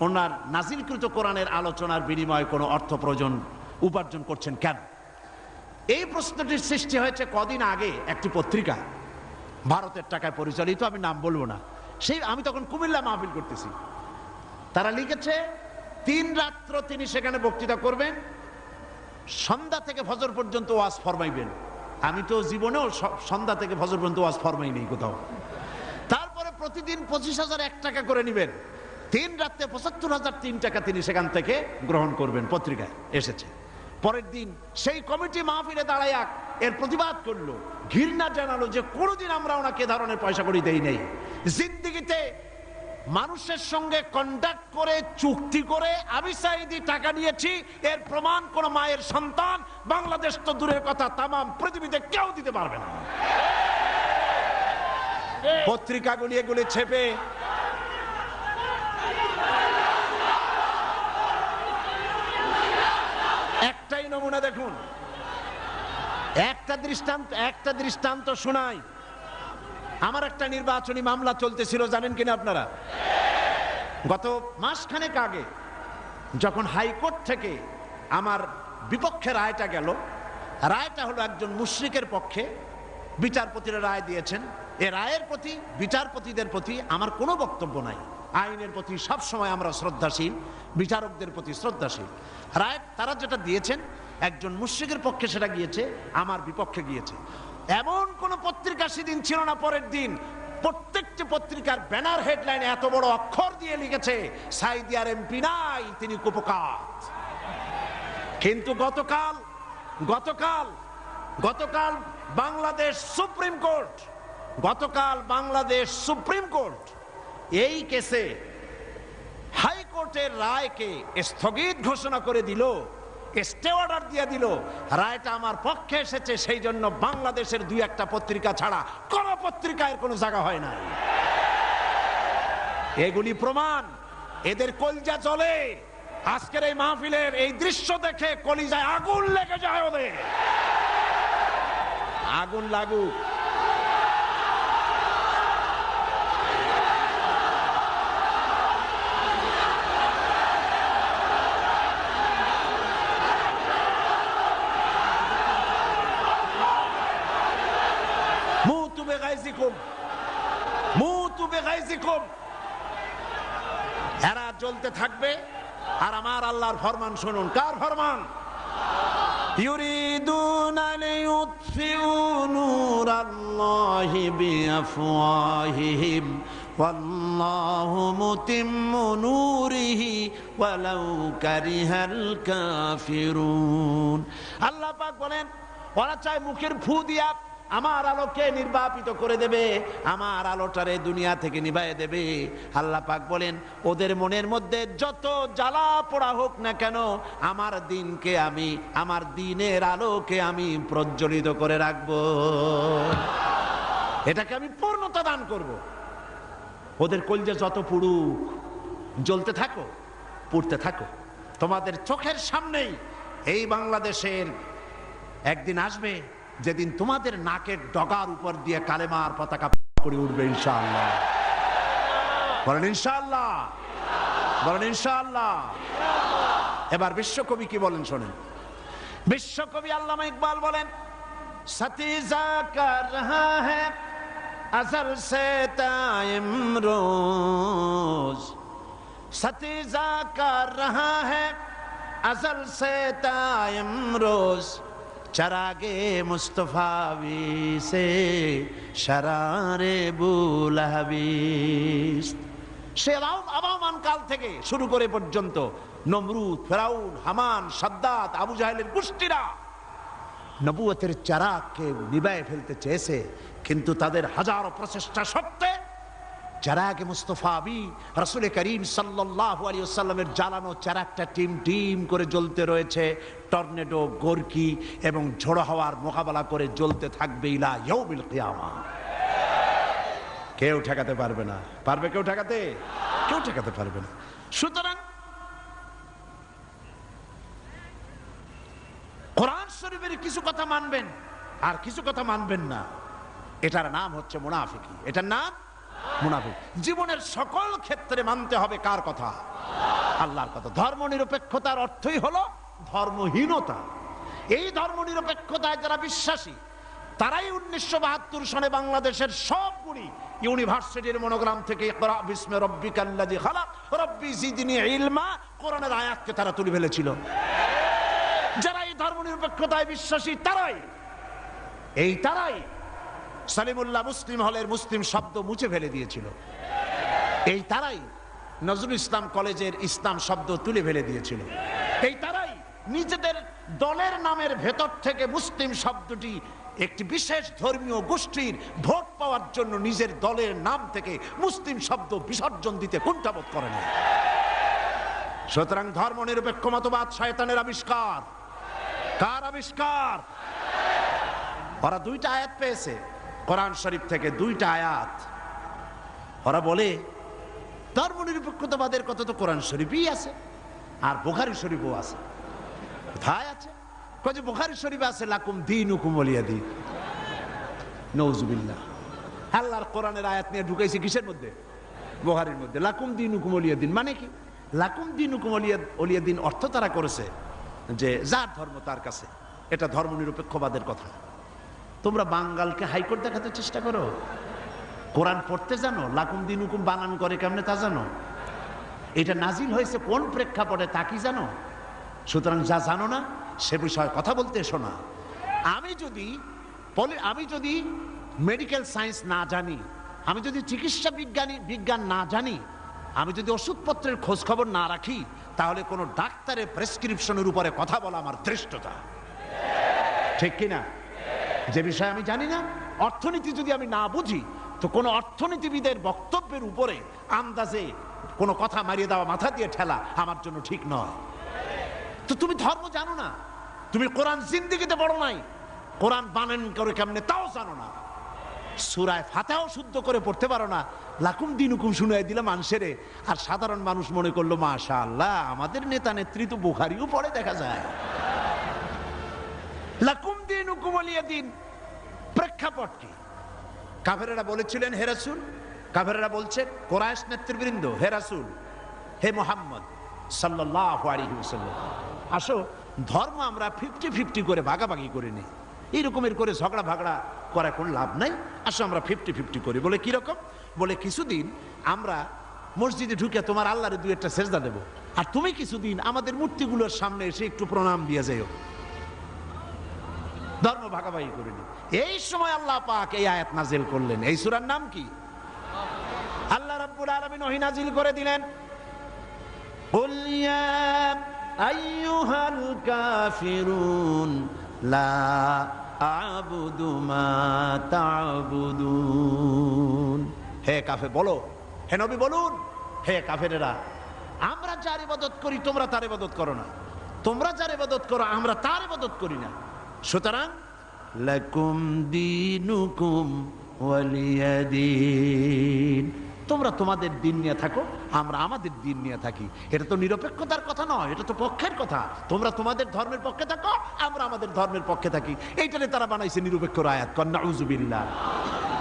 ওনার নাজিলকৃত কোরআনের আলোচনার বিনিময়ে কোনো অর্থ উপার্জন করছেন কেন? এই প্রশ্নটির সৃষ্টি হয়েছে কদিন আগে একটি পত্রিকা, ভারতের টাকায় পরিচালিত, আমি নাম বলবো না। আমি তখন কুমিল্লা মাহফিল করতেছি। তারা লিখেছে 3 রাত্র তিনি সেখানে বক্তৃতা করবেন, সন্ধ্যা থেকে ফজর পর্যন্ত ওয়াজ ফরমাইবেন। আমি তো জীবনেও সন্ধ্যা থেকে ফজর পর্যন্ত ওয়াজ ফরমাই নেই কোথাও। তারপরে প্রতিদিন 25,001 টাকা করে নেবেন, 3 রাত্রে 75,003 টাকা তিনি সেখান থেকে গ্রহণ করবেন, পত্রিকায় এসেছে। পরের দিন সেই কমিটি মাহফিলে দাঁড়াইয়া এর প্রতিবাদ করলো, ঘৃণা জানালো যে কোনোদিন আমরা ওনাকে ধরনের পয়সা করি দেই নেই। জিন্দিগিতে মানুষের সঙ্গে কন্ট্যাক্ট করে, চুক্তি করে আমি সাইদি টাকা নিয়েছি, এর প্রমাণ কোন মায়ের সন্তান, বাংলাদেশ তো দূরের কথা, তামাম পৃথিবীতে কেউ দিতে পারবে না। পত্রিকাগুলি এগুলি ছেপে একটাই নমুনা দেখুন, একটা দৃষ্টান্ত শোনাই। আমার একটা নির্বাচনী মামলা চলতেছিল, জানেন কিনা আপনারা? গত মাসখানেক আগে যখন হাইকোর্ট থেকে আমার বিপক্ষে রায়টা গেল, রায়টা হলো একজন মুশরিকের পক্ষে, বিচারপতিরা রায় দিয়েছেন। এ রায়ের প্রতি, বিচারপতিদের প্রতি আমার কোনো বক্তব্য নাই। আইনের প্রতি সবসময় আমরা শ্রদ্ধাশীল, বিচারকদের প্রতি শ্রদ্ধাশীল। রায় তারা যেটা দিয়েছেন, একজন মুশরিকের পক্ষে সেটা গিয়েছে, আমার বিপক্ষে গিয়েছে। এমন কোন পত্রিকা সেদিন ছিল না। পরের দিন প্রত্যেকটি পত্রিকার ব্যানার হেডলাইনে এত বড় অক্ষর দিয়ে লিখেছে, সাইদি আর এমপি নাই, তিনি কুপকাত। কিন্তু গতকাল বাংলাদেশ সুপ্রিম কোর্ট এই কেসে হাইকোর্টের রায়কে স্থগিত ঘোষণা করে দিল, স্টে অর্ডার দিয়ে দিল। রায়টা আমার পক্ষে এসেছে, সেই জন্য বাংলাদেশের 2-1টা পত্রিকা ছাড়া কোন পত্রিকায় কোনো জায়গা হয় না। এগুলি প্রমাণ, এদের কলিজা জ্বলে। আজকের এই মাহফিলের এই দৃশ্য দেখে কলিজায় আগুন লেগে যায় ওদের। আগুন লাগুক। এরা চলতে থাকবে, আর আমার আল্লাহর ফরমান শুনুন। কার ফরমান? ইউরিদুনা লিইউতফিউ নূরাল্লাহি বিআফওয়াহিহিম ওয়াল্লাহু মুতিম্মু নূরিহি ওয়ালাউ কারিহাল কাফিরুন। আল্লাহ পাক বলেন, ওরা চায় মুখের ফু দিয়া আমার আলোকে নির্বাপিত করে দেবে, আমার আলোটারে দুনিয়া থেকে নিভায়ে দেবে। আল্লাহ পাক বলেন ওদের মনের মধ্যে যত জ্বালা পোড়া হোক না কেন, আমার দিনকে আমি, আমার দিনের আলোকে আমি প্রজ্বলিত করে রাখবো, এটাকে আমি পূর্ণতা দান করব। ওদের কলজে যত পুড়ুক, জ্বলতে থাকো, পুড়তে থাকো। তোমাদের চোখের সামনেই এই বাংলাদেশের একদিন আসবে যেদিন তোমাদের নাকের ডগার উপর দিয়ে কালেমার পতাকা করে উঠবে ইনশাআল্লাহ। বলেন ইনশাআল্লাহ, বলেন ইনশাআল্লাহ। এবার বিশ্বকবি কি বলেন শোনেন। বিশ্বকবি আল্লামা ইকবাল বলেন, সতীজা কর রহা হ্যায় अज़ल से ताइम रोज, सतीजा कर रहा है अज़ल से ताइम रोज, चरागे मुस्तफावी से शरारे बुलहबीस। সে আবামান কাল থেকে শুরু করে পর্যন্ত নমরুদ, ফেরাউন, হামান, সাদ্দাত, আবু জাহেলের গোষ্ঠীরা নবুয়তের চারাগকে নিভায়ে ফেলতে চেয়েছে, কিন্তু তাদের হাজারো প্রচেষ্টা সত্ত্বে চারাগে মুস্তফাবি রাসূল করিম সাল্লাল্লাহু আলাইহি ওয়াসাল্লামের জ্বালানো চারাগটা টিম টিম করে জ্বলতে রয়েছে। টর্নেডো, গর্কি এবং ঝড়ো হাওয়ার মোকাবেলা করে জ্বলতে থাকবে ইলা ইয়াউমিল কিয়ামা। কেউ ঠেকাতে পারবে না। পারবে কেউ ঠেকাতে? কেউ ঠেকাতে পারবে না। সুতরাং কোরআন শরীফের কিছু কথা মানবেন আর কিছু কথা মানবেন না, এটার নাম হচ্ছে মুনাফিকি। এটার নাম মুনাফিক। জীবনের সকল ক্ষেত্রে মানতে হবে কার কথা? আল্লাহর কথা। ধর্ম নিরপেক্ষতার অর্থই হলো ধর্মহীনতা। এই ধর্ম নিরপেক্ষতায় যারা বিশ্বাসী তারাই 1972 সনে বাংলাদেশের সবগুলি ইউনিভার্সিটির মনোগ্রাম থেকে ইকরা বিসমি রাব্বিকাল্লাযী খালাক রব্বি জিদনি ইলমা কোরআনের আয়াতকে তারা তুলে ফেলেছিল। যারা এই ধর্ম নিরপেক্ষতায় বিশ্বাসী তারাই সালিমুল্লাহ মুসলিম হলের মুসলিম শব্দ মুছে ফেলে দিয়েছিল। এই তারাই নজরুল ইসলাম কলেজের ইসলাম শব্দ তুলে ফেলে দিয়েছিল। এই তারাই নিজেদের দলের নামের ভেতর থেকে মুসলিম শব্দটি একটি বিশেষ ধর্মীয় গোষ্ঠীর ভোট পাওয়ার জন্য নিজের দলের নাম থেকে মুসলিম শব্দ বিসর্জন দিতে কুণ্ঠাবোধ করে না। সুতরাং ধর্ম নিরপেক্ষ মতবাদ শয়তানের আবিষ্কার। কার আবিষ্কার? ওরা দুইটা আয়াত পেয়েছে কোরআন শরীফ থেকে, দুইটা আয়াত। ওরা বলে ধর্ম নিরপেক্ষতাবাদের কথা তো কোরআন শরীফই আছে আর বুখারী শরীফও আছে। কোথায় আছে? কয় যে বুখারী শরীফে আছে লাকুম দীনুকুম ওয়ালিয়া দীন। নাউযুবিল্লাহ। আল্লাহর কোরআনের আয়াত নিয়ে ঢুকাইছে কিসের মধ্যে? বুখারীর মধ্যে। লাকুম দীনুকুম ওয়ালিয়া দীন মানে কি? লাকুম দীনুকুম ওয়ালিয়া দীন অর্থ তারা করেছে যে যার ধর্ম তার কাছে। এটা ধর্ম নিরপেক্ষবাদের কথা। তোমরা বাঙ্গালকে হাইকোর্ট দেখাতে চেষ্টা করো। কোরআন পড়তে জানো? লাকুম দীনুকুম বানান করে কেমনে তা জানো? এটা নাজিল হয়েছে কোন প্রেক্ষাপটে তা কি জানো? সুতরাং যা জানো না সে বিষয়ে কথা বলতে এসো না। আমি যদি মেডিকেল সায়েন্স না জানি, আমি যদি চিকিৎসা বিজ্ঞান না জানি, আমি যদি ওষুধপত্রের খোঁজ খবর না রাখি, তাহলে কোনো ডাক্তারের প্রেসক্রিপশনের উপরে কথা বলা আমার ধৃষ্টতা। ঠিক কিনা? যে বিষয়ে আমি জানি না, অর্থনীতি যদি আমি না বুঝি, তো কোনো অর্থনীতিবিদের বক্তব্যের উপরে আন্দাজে কোনো কথা মারিয়ে দেওয়া, মাথা দিয়ে ঠেলা আমার জন্য ঠিক নয়। তো তুমি ধর্ম জানো না, তুমি কোরআন জিন্দেগিতে পড়ো নাই, কোরআন বানান করে কেমনে তাও জানো না, সূরা ফাতিহাও শুদ্ধ করে পড়তে পারো না, লাকুম দীনুকুম শুনাই দিলে মানুষের। আর সাধারণ মানুষ মনে করলো মাশাআল্লাহ আমাদের নেতা নেত্রী তো বুখারীও পড়ে দেখা যায়। লাকুম দীনুকুম ওয়ালিয়া দীন প্রেক্ষাপট কি? কাফেরেরা বলেছিলেন হে রাসূল, কাফেরেরা বলছে কুরাইশ নেতৃবৃন্দ, হে রাসূল, হে মুহাম্মদ সাল্লাল্লাহু আলাইহি ওয়াসাল্লাম, আসো ধর্ম আমরা 50-50 করে ভাগাভাগি করে নিই। এইরকমের করে ঝগড়া ভাগড়া করা কোনো লাভ নাই, আসো আমরা 50-50 করি। বলে কিরকম? বলে কিছুদিন আমরা মসজিদে ঢুকে তোমার আল্লাহরে 2-1টা সেজদা দেব, আর তুমি কিছুদিন আমাদের মূর্তিগুলোর সামনে এসে একটু প্রণাম দিয়ে যাও। ধর্ম ভাগাভাগি করে নি। এই সময় আল্লাহ পাক এই আয়াত নাজিল করলেন। এই সূরার নাম কি? আল্লাহ রাব্বুল আলামিন ওহী নাজিল করে দিলেন, কুল ইয়া আইয়ুহাল কাফিরুন লা আ'বুদু মা তা'বুদুন। হে কাফের বলো, হে নবী বলুন, হে কাফেরেরা, আমরা যার ইবাদত করি তোমরা তার ইবাদত করো না, তোমরা যার ইবাদত করো আমরা তার ইবাদত করি না। সুতরাং লাকুম দীনুকুম ওয়ালিয়া দীন, তোমরা তোমাদের দিন নিয়ে থাকো, আমরা আমাদের দিন নিয়ে থাকি। এটা তো নিরপেক্ষতার কথা নয়, এটা তো পক্ষের কথা। তোমরা তোমাদের ধর্মের পক্ষে থাকো, আমরা আমাদের ধর্মের পক্ষে থাকি। এইটারে তারা বানাইছে নিরপেক্ষর আয়াত। নাউযুবিল্লাহ।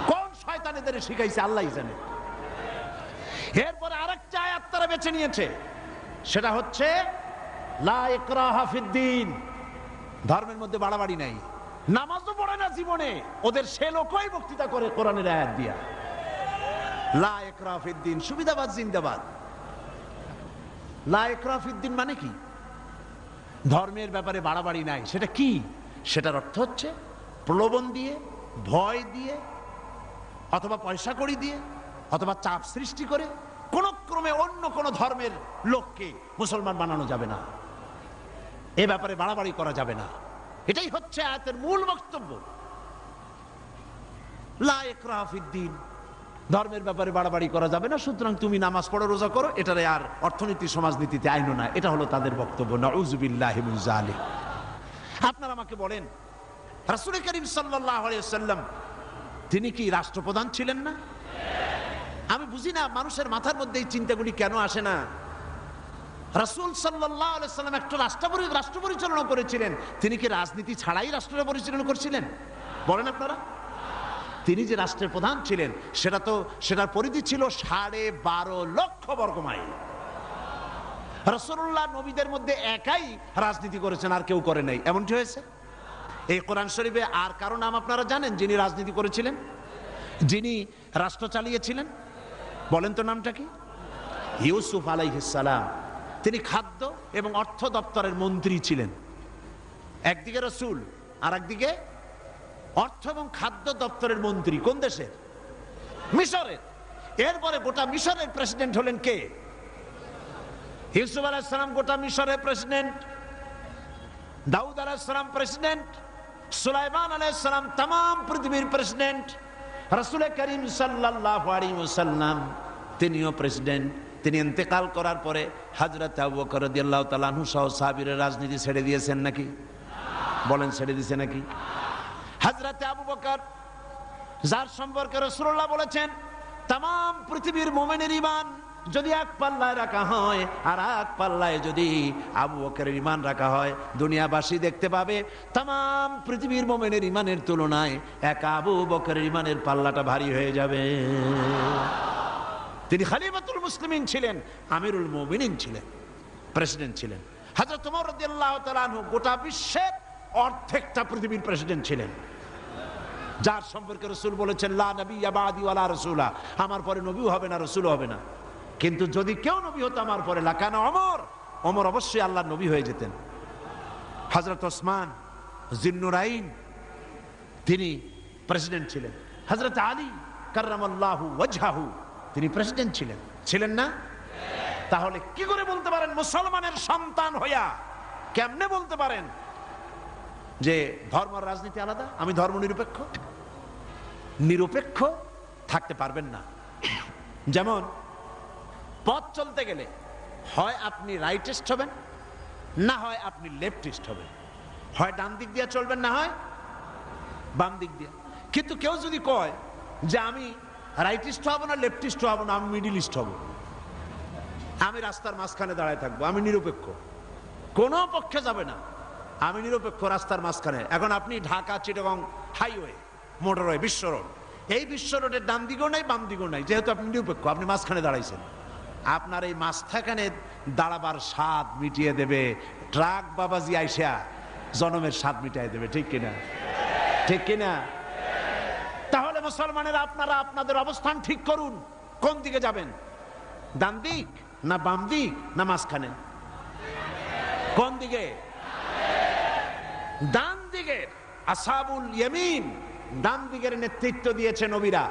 কোন শয়তান এদের শিখাইছে আল্লাহই জানে। এরপরে আরেকটা আয়াত তারা বেছে নিয়েছে, সেটা হচ্ছে লা ইকরাহা ফিদ্দীন, ধর্মের মধ্যে বাড়াবাড়ি নাই। নামাজও পড়ে না জীবনে, ওদের সে লোকই বক্তৃতা করে কোরআনের আয়াত দিয়া। লা ইকরাহা ফিদ্দীন, সুবিধাবাদ জিন্দাবাদ। লা ইকরাহা ফিদ্দীন মানে কি? ধর্মের ব্যাপারে বাড়াবাড়ি নাই। সেটা কি? সেটার অর্থ হচ্ছে প্রলোভন দিয়ে, ভয় দিয়ে, অথবা পয়সা কড়ি দিয়ে, অথবা চাপ সৃষ্টি করে কোন ক্রমে অন্য কোন ধর্মের লোককে মুসলমান বানানো যাবে না, এ ব্যাপারে বাড়াবাড়ি করা যাবে না। এটাই হচ্ছে আয়াতের মূল বক্তব্য। লা ইকরাহা ফিদ্দীন, ধর্মের ব্যাপারে বাড়াবাড়ি করা যাবে না, সুতরাং তুমি নামাজ পড়ো, রোজা করো, এটারে আর অর্থনীতি সমাজনীতিতে আইনো না। এটা হলো তাদের বক্তব্য। নাউযুবিল্লাহি মিন যালিক। আপনারা আমাকে বলেন, রাসূল করিম সাল্লাল্লাহু আলাইহি ওয়াসাল্লাম তিনি কি রাষ্ট্রপ্রধান ছিলেন না? আমি বুঝি না মানুষের মাথার মধ্যে এই চিন্তাগুলি কেন আসে না। রাসূল সাল্লাল্লাহু আলাইহি ওয়াসাল্লাম একটা রাষ্ট্র পরিচালনা করেছিলেন, তিনি কি রাজনীতি ছাড়াই রাষ্ট্র পরিচালনা করছিলেন? বলেন আপনারা। তিনি যে রাষ্ট্রের প্রধান ছিলেন সেটার পরিধি ছিল 12.5 লক্ষ বর্গমাইল। রাসূলুল্লাহ নবীদের মধ্যে একাই রাজনীতি করেছেন, আর কেউ করে নাই। এমনটি হয়েছে? এই কোরআন শরীফে আর কারো নাম আপনারা জানেন যিনি রাজনীতি করেছিলেন, যিনি রাষ্ট্র চালিয়েছিলেন? বলেন তো নামটা কি? ইউসুফ আলাইহিস সালাম। তিনি খাদ্য এবং অর্থ দপ্তরের মন্ত্রী ছিলেন। একদিকে রাসূল, আর একদিকে অর্থ এবং খাদ্য দপ্তরের মন্ত্রী। কোন দেশের? মিশরের। এরপরে গোটা মিশরের প্রেসিডেন্ট হলেন কে? ইউসুফ আলাইহিস সালাম গোটা মিশরের প্রেসিডেন্ট, দাউদ আলাইহিস সালাম প্রেসিডেন্ট, সুলাইমান আলাইহিস সালাম তাম পৃথিবীর প্রেসিডেন্ট, রাসূল করিম সাল্লাল্লাহু আলাইহি ওয়াসাল্লাম তিনিও প্রেসিডেন্ট। তিনি ইন্তেকাল করার পরে হযরত আবু বকর রাদিয়াল্লাহু তাআলা আনহু সহ সাহাবীরা রাজনীতি ছেড়ে দিয়েছেন নাকি? বলেন, ছেড়ে দিয়েছে নাকি? হযরত আবু বকর, যার সম্পর্কে রাসূলুল্লাহ বলেছেন তাম পৃথিবীর মুমিনের ঈমান যদি এক পাল্লায় রাখা হয়, আর এক পাল্লায় যদি আবু বকরের ঈমান রাখা হয়, দুনিয়াবাসী দেখতে পাবে তাম পৃথিবীর মুমিনের ঈমানের তুলনায় এক আবু বকরের ঈমানের পাল্লাটা ভারী হয়ে যাবে। তিনি খলিফাতুল মুসলিমিন ছিলেন, আমিরুল মুমিনিন ছিলেন, প্রেসিডেন্ট ছিলেন। হযরত ওমর রাদিয়াল্লাহু তাআলা আনহু গোটা বিশ্বের অর্ধেকটা পৃথিবীর প্রেসিডেন্ট ছিলেন, যার সম্পর্কে রাসূল বলেছেন লা নাবিয়্যা বা'দি ওয়ালা রাসূলা, আমার পরে নবীও হবে না, রাসূলও হবে না। কিন্তু যদি কেউ নবী হতো আমার পরে, লাকানা ওমর, ওমর অবশ্যই আল্লাহর নবী হয়ে যেতেন। হযরত ওসমান যিন্নুরাইন তিনি প্রেসিডেন্ট ছিলেন। হযরত আলী কাররামাল্লাহু ওয়াজহাহু তিনি প্রেসিডেন্ট ছিলেন, ছিলেন না? তাহলে কি করে বলতে পারেন মুসলমানের সন্তান হইয়া, কেমনে বলতে পারেন যে ধর্ম আর রাজনীতি আলাদা, আমি ধর্ম নিরপেক্ষ? নিরপেক্ষ থাকতে পারবেন না। যেমন পথ চলতে গেলে হয় আপনি রাইটিস্ট হবেন, না হয় আপনি লেফটিস্ট হবেন। হয় ডান দিক দিয়ে চলবেন, না হয় বাম দিক দিয়ে। কিন্তু কেউ যদি কয় যে আমি রাইটিস্ট হব না, লেফটিস্ট হব না, আমি মিডিলিস্ট হব, আমি রাস্তার মাঝখানে দাঁড়ায় থাকবো, আমি নিরপেক্ষ, কোনো পক্ষে যাবে না, আমি নিরপেক্ষ রাস্তার মাঝখানে। এখন আপনি ঢাকা চিটাগং হাইওয়ে, মোটরওয়ে, বিশ্ব রোড, এই বিশ্ব রোডের ডান দিকেও নাই, বাম দিকেও নাই, যেহেতু আপনি নিরপেক্ষ, আপনি মাঝখানে দাঁড়াইছেন। আপনার এই মাঝখানে দাঁড়াবার স্বাদ মিটিয়ে দেবে ট্রাক বাবাজি আইসা, জনমের স্বাদ মিটিয়ে দেবে। ঠিক কিনা? ঠিক কিনা? তাহলে মুসলমানেরা আপনারা আপনাদের অবস্থান ঠিক করুন, কোন দিকে যাবেন? ডান দিক না বাম দিক না মাঝখানে? কোন দিকে? ডান দিকে। আসহাবুল ইয়ামিন, ডান দিকের নেতৃত্ব দিয়েছে নবীরা,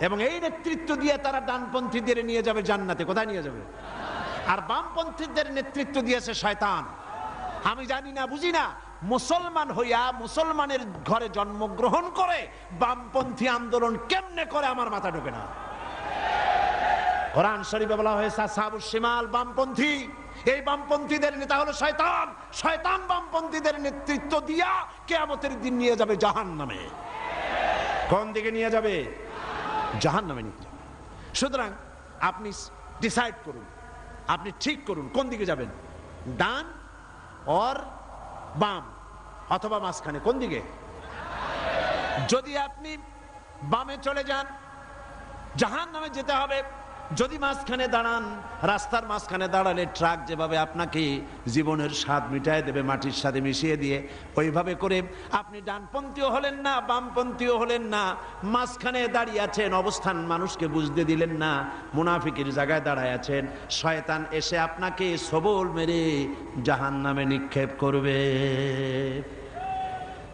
এবং এই নেতৃত্ব দিয়ে তারা ডানপন্থীদের নিয়ে যাবে জান্নাতে। কোথায় নিয়ে যাবে? আর বামপন্থীদের নেতৃত্ব দিয়েছে শয়তান। আমি জানি না, বুঝি না, মুসলমান হইয়া মুসলমানের ঘরে জন্মগ্রহণ করে বামপন্থী আন্দোলন কেমনে করে আমার মাথা ঢোকে না। কোরআন শরীফে বলা হয়েছে আসহাবুশ শিমাল বামপন্থী, এই বামপন্থীদের নেতা হলো শয়তান, শয়তান বামপন্থীদের নেতৃত্ব দিয়া কিয়ামতের দিন নিয়ে যাবে জাহান্নামে। কোন দিকে নিয়ে যাবে? জাহান্নামে নিয়ে যাবে। সুতরাং আপনি ডিসাইড করুন, আপনি ঠিক করুন কোন দিকে যাবেন, ডান অর বাম অথবা মাঝখানে, কোন দিকে? যদি আপনি বামে চলে যান জাহান্নামে যেতে হবে। যদি মাঝখানে দাঁড়ান, রাস্তার মাঝখানে দাঁড়ালে ট্রাক যেভাবে আপনাকে জীবনের স্বাদ মিটায় দেবে মাটির সাথে মিশিয়ে দিয়ে, ওইভাবে করে আপনি ডানপন্থীও হলেন না বামপন্থীও হলেন না, মাঝখানে দাঁড়িয়ে আছেন, অবস্থান মানুষকে বুঝতে দিলেন না, মুনাফিকের জায়গায় দাঁড়ায় আছেন। শয়তান এসে আপনাকে সবল মেরে জাহান্নামে নিক্ষেপ করবে।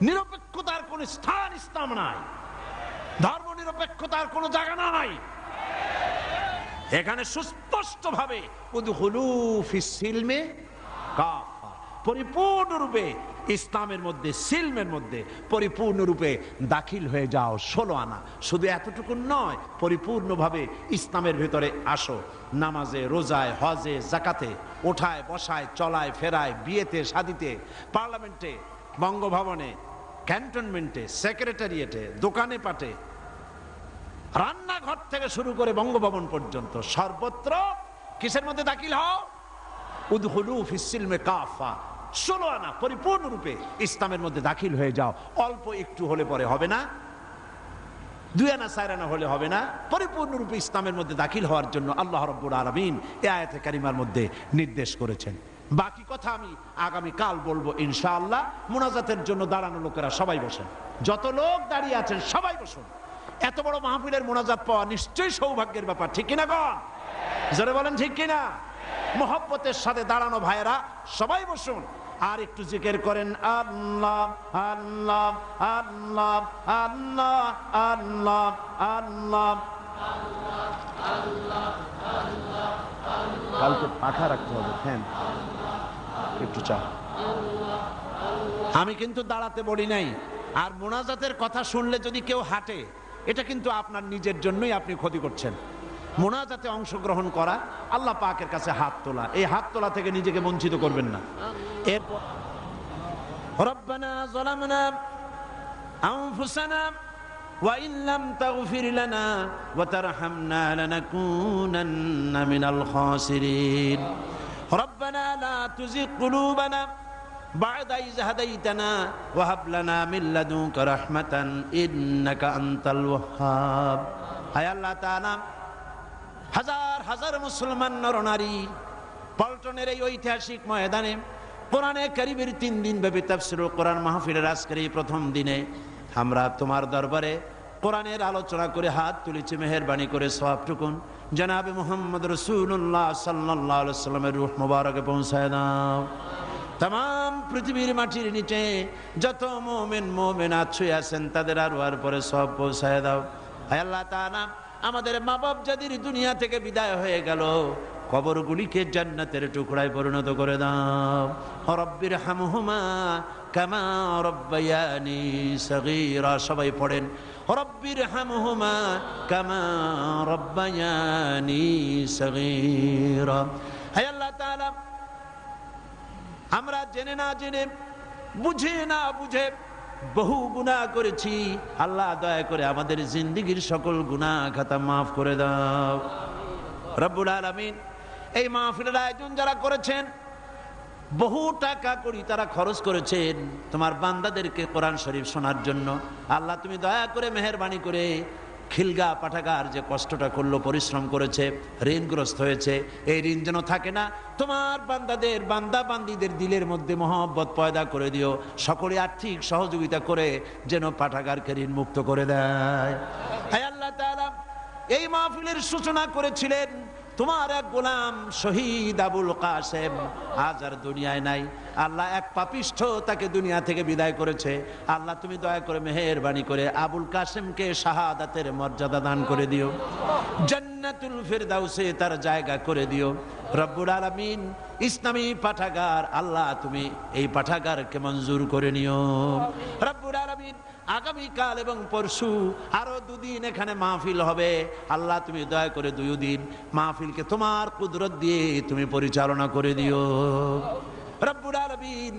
নিরপেক্ষতার কোন স্থান ইসলাম নাই, ধর্ম নিরপেক্ষতার কোন জায়গা নাই। এখানে সুস্পষ্ট ভাবে উদখুলু ফিস সিলমে কাফা, পরিপূর্ণরূপে ইসলামের মধ্যে, সিলমের মধ্যে পরিপূর্ণরূপে দাখিল হয়ে যাও। 16 আনা শুধু এতটুকু নয়, পরিপূর্ণভাবে ইসলামের ভিতরে আসো। নামাজে, রোজায়, হজে, জাকাতে, ওঠায় বসায়, চলায় ফেরায়, বিয়েতে শাদিতে, পার্লামেন্টে, বঙ্গভবনে, ক্যান্টনমেন্টে, সেক্রেটারিয়েটে, দোকানে পাটে, রান্নাঘর থেকে শুরু করে বঙ্গভবন পর্যন্ত সর্বত্র কিসের মধ্যে দাখিল হও? উদখুলু ফিস সিলমে কাফা, 16 আনা পরিপূর্ণরূপে ইসলামের মধ্যে দাখিল হয়ে যাও। অল্প একটু হলে পরে হবে না, 2 আনা 4 আনা হলে হবে না, পরিপূর্ণরূপে ইসলামের মধ্যে দাখিল হওয়ার জন্য আল্লাহ রাব্বুল আলামিন এই আয়াতে কারিমার মধ্যে নির্দেশ করেছেন। বাকি কথা আমি আগামী কাল বলবো ইনশাআল্লাহ। মুনাজাতের জন্য দাঁড়ানো লোকেরা সবাই বসেন, যত লোক দাঁড়িয়ে আছেন সবাই বসুন। এত বড় মাহফিলের মোনাজাত পাওয়া নিশ্চয়ই সৌভাগ্যের ব্যাপার, ঠিক কিনা গণ? জোরে বলেন ঠিক কিনা? মহব্বতের সাথে দাঁড়ানো ভাইয়েরা সবাই বসুন, আর একটু জিকির করেন আল্লাহ আল্লাহ আল্লাহ আল্লাহ আল্লাহ আল্লাহ। কালকে পাখা রাখতে হবে, ফ্যান একটু চা। আমি কিন্তু দাঁড়াতে বলি নাই। আর মোনাজাতের কথা শুনলে যদি কেউ হাঁটে, এটা কিন্তু আপনার নিজের জন্যই আপনি ক্ষতি করছেন। মোনাজাতে অংশগ্রহণ করা, আল্লাহ পাকের কাছে হাত তোলা, এই হাত তোলা থেকে নিজেকে বঞ্চিত করবেন না। এরপর রব্বানা যালামনা আনফুসানা ওয়া ইন লাম তাগফির লানা ওয়া তারহামনা লানাকুনান্না মিনাল খাসিরিন। রব্বানা লা তুযিগ কুলুবানা বা'দা ইয হাদাইতানা ওয়া হাব লানা মিন লাদুনকা রাহমাতান ইন্নাকা আনতাল ওয়াহ্হাব। হে আল্লাহ তাআলা, হাজার হাজার মুসলমান নরনারী পল্টনের এই ঐতিহাসিক ময়দানে কোরআনে কারীমের 3 দিন ব্যাপী তাফসীরুল কোরআন মাহফিলের আজকের এই প্রথম দিনে আমরা তোমার দরবারে কোরআনের আলোচনা করে হাত তুলেছি। মেহেরবানি করে সওয়াবটুকুন জনাবে মুহাম্মদ রাসূলুল্লাহ সাল্লাল্লাহু আলাইহি ওয়াসাল্লামের রূহ মুবারকে পৌঁছায় দাও। तमाम पृथ्वीर माटिर नीचे যত মুমিন মুমিনাত শুয়ে আছেন তাদের আর পরে সব পৌঁছায় দাও। হে আল্লাহ তাআলা, আমাদের মা বাপ যাদের দুনিয়া থেকে বিদায় হয়ে গেল, কবরগুলিকে জান্নাতের টুকরায় পরিণত করে দাও। রব্বির হামহুমা কামা রব্বায়ানি সগীরা। সবাই পড়েন রব্বির হামহুমা কামা রব্বায়ানি সগীরা। হে আল্লাহ তাআলা, আমরা জেনে না জেনে, বুঝে না বুঝে বহু গুনাহ করেছি। আল্লাহ দয়া করে আমাদের জিন্দেগীর সকল গুনাহ খাতা মাফ করে দাও। রব্বুল আলামিন, এই মাহফিলের আয়োজন যারা করেছেন, বহু টাকা করি তারা খরচ করেছেন তোমার বান্দাদেরকে কোরআন শরীফ শোনার জন্য। আল্লাহ তুমি দয়া করে মেহেরবানি করে খিলগা পাঠাগার যে কষ্টটা করলো, পরিশ্রম করেছে, ঋণগ্রস্ত হয়েছে, এই ঋণ যেন থাকে না। তোমার বান্দাদের, বান্দা বান্দিদের দিলের মধ্যে মহব্বত পয়দা করে দিও। সকলে আর্থিক সহযোগিতা করে যেন পাঠাগারকে ঋণ মুক্ত করে দেয়। হে আল্লাহ তাআলা, এই মাহফিলের সূচনা করেছিলেন তোমার এক গোলাম শহীদ আবুল কাসেম, আজ আর দুনিয়ায় নাই। আল্লাহ, এক পাপিষ্ঠ তাকে দুনিয়া থেকে বিদায় করেছে। আল্লাহ তুমি দয়া করে মেহেরবানি করে আবুল কাসেমকে শাহাদাতের মর্যাদা দান করে দিও, জান্নাতুল ফিরদাউসে তার জায়গা করে দিও। রব্বুল আলামিন ইসলামী পাঠাগার, আল্লাহ তুমি এই পাঠাগারকে মঞ্জুর করে নিও রব্বুল আলামিন। আগামীকাল এবং পরশু আরো 2 দিন এখানে মাহফিল হবে, আল্লাহ তুমি দয়া করে 2 দিন মাহফিলকে তোমার কুদরত দিয়ে তুমি পরিচালনা করে দিও রব্বুল আলামিন।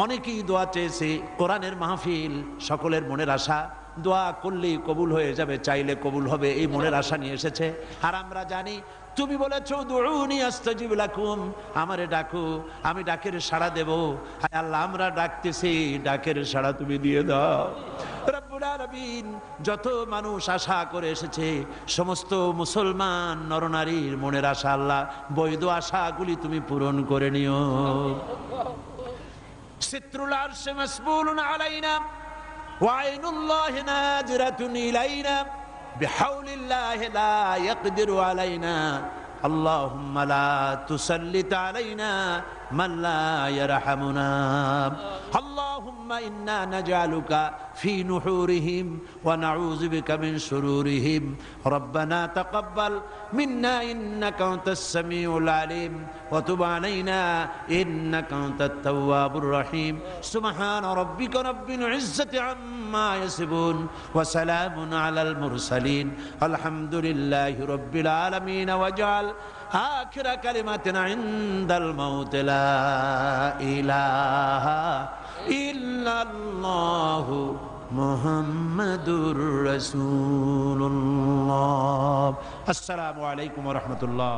অনেকেই দোয়া চেয়েছে, কোরআনের মাহফিল সকলের মনের আশা, দোয়া করলেই কবুল হয়ে যাবে, চাইলে কবুল হবে, এই মনের আশা নিয়ে এসেছে। আর আমরা জানি তুমি বলেছো দুউনি আস্তাজিব লাকুম, আমারে ডাকো আমি ডাকের সাড়া দেব। হায় আল্লাহ, আমরা ডাকতেছি, ডাকের সাড়া তুমি দিয়ে দাও রব্বুল আলামিন। যত মানুষ আশা করে এসেছে, সমস্ত মুসলমান নরনারীর মনের আশা আল্লাহ, বৈধ আশাগুলি তুমি পূরণ করে নিও। সিত্রুল আরশ মাসবুলুন আলাইনা ওয়া আইনুল্লাহি নাজিরাতুন ইলাইনা বিহাউলিল্লাহি লা ইয়াকদিরু আলাইনা اللهم لا تسلط علينا من لا يرحمنا اللهم إنا نجعلك في نحورهم ونعوذ بك من شرورهم ربنا تقبل منا إنك أنت السميع العليم وتب علينا إنك أنت التواب الرحيم سبحان ربك رب العزة عما يصفون وسلام على المرسلين الحمد لله رب العالمين واجعل آخر كلمة عند الموت لا إله إلا الله محمد رسول الله السلام عليكم ورحمة الله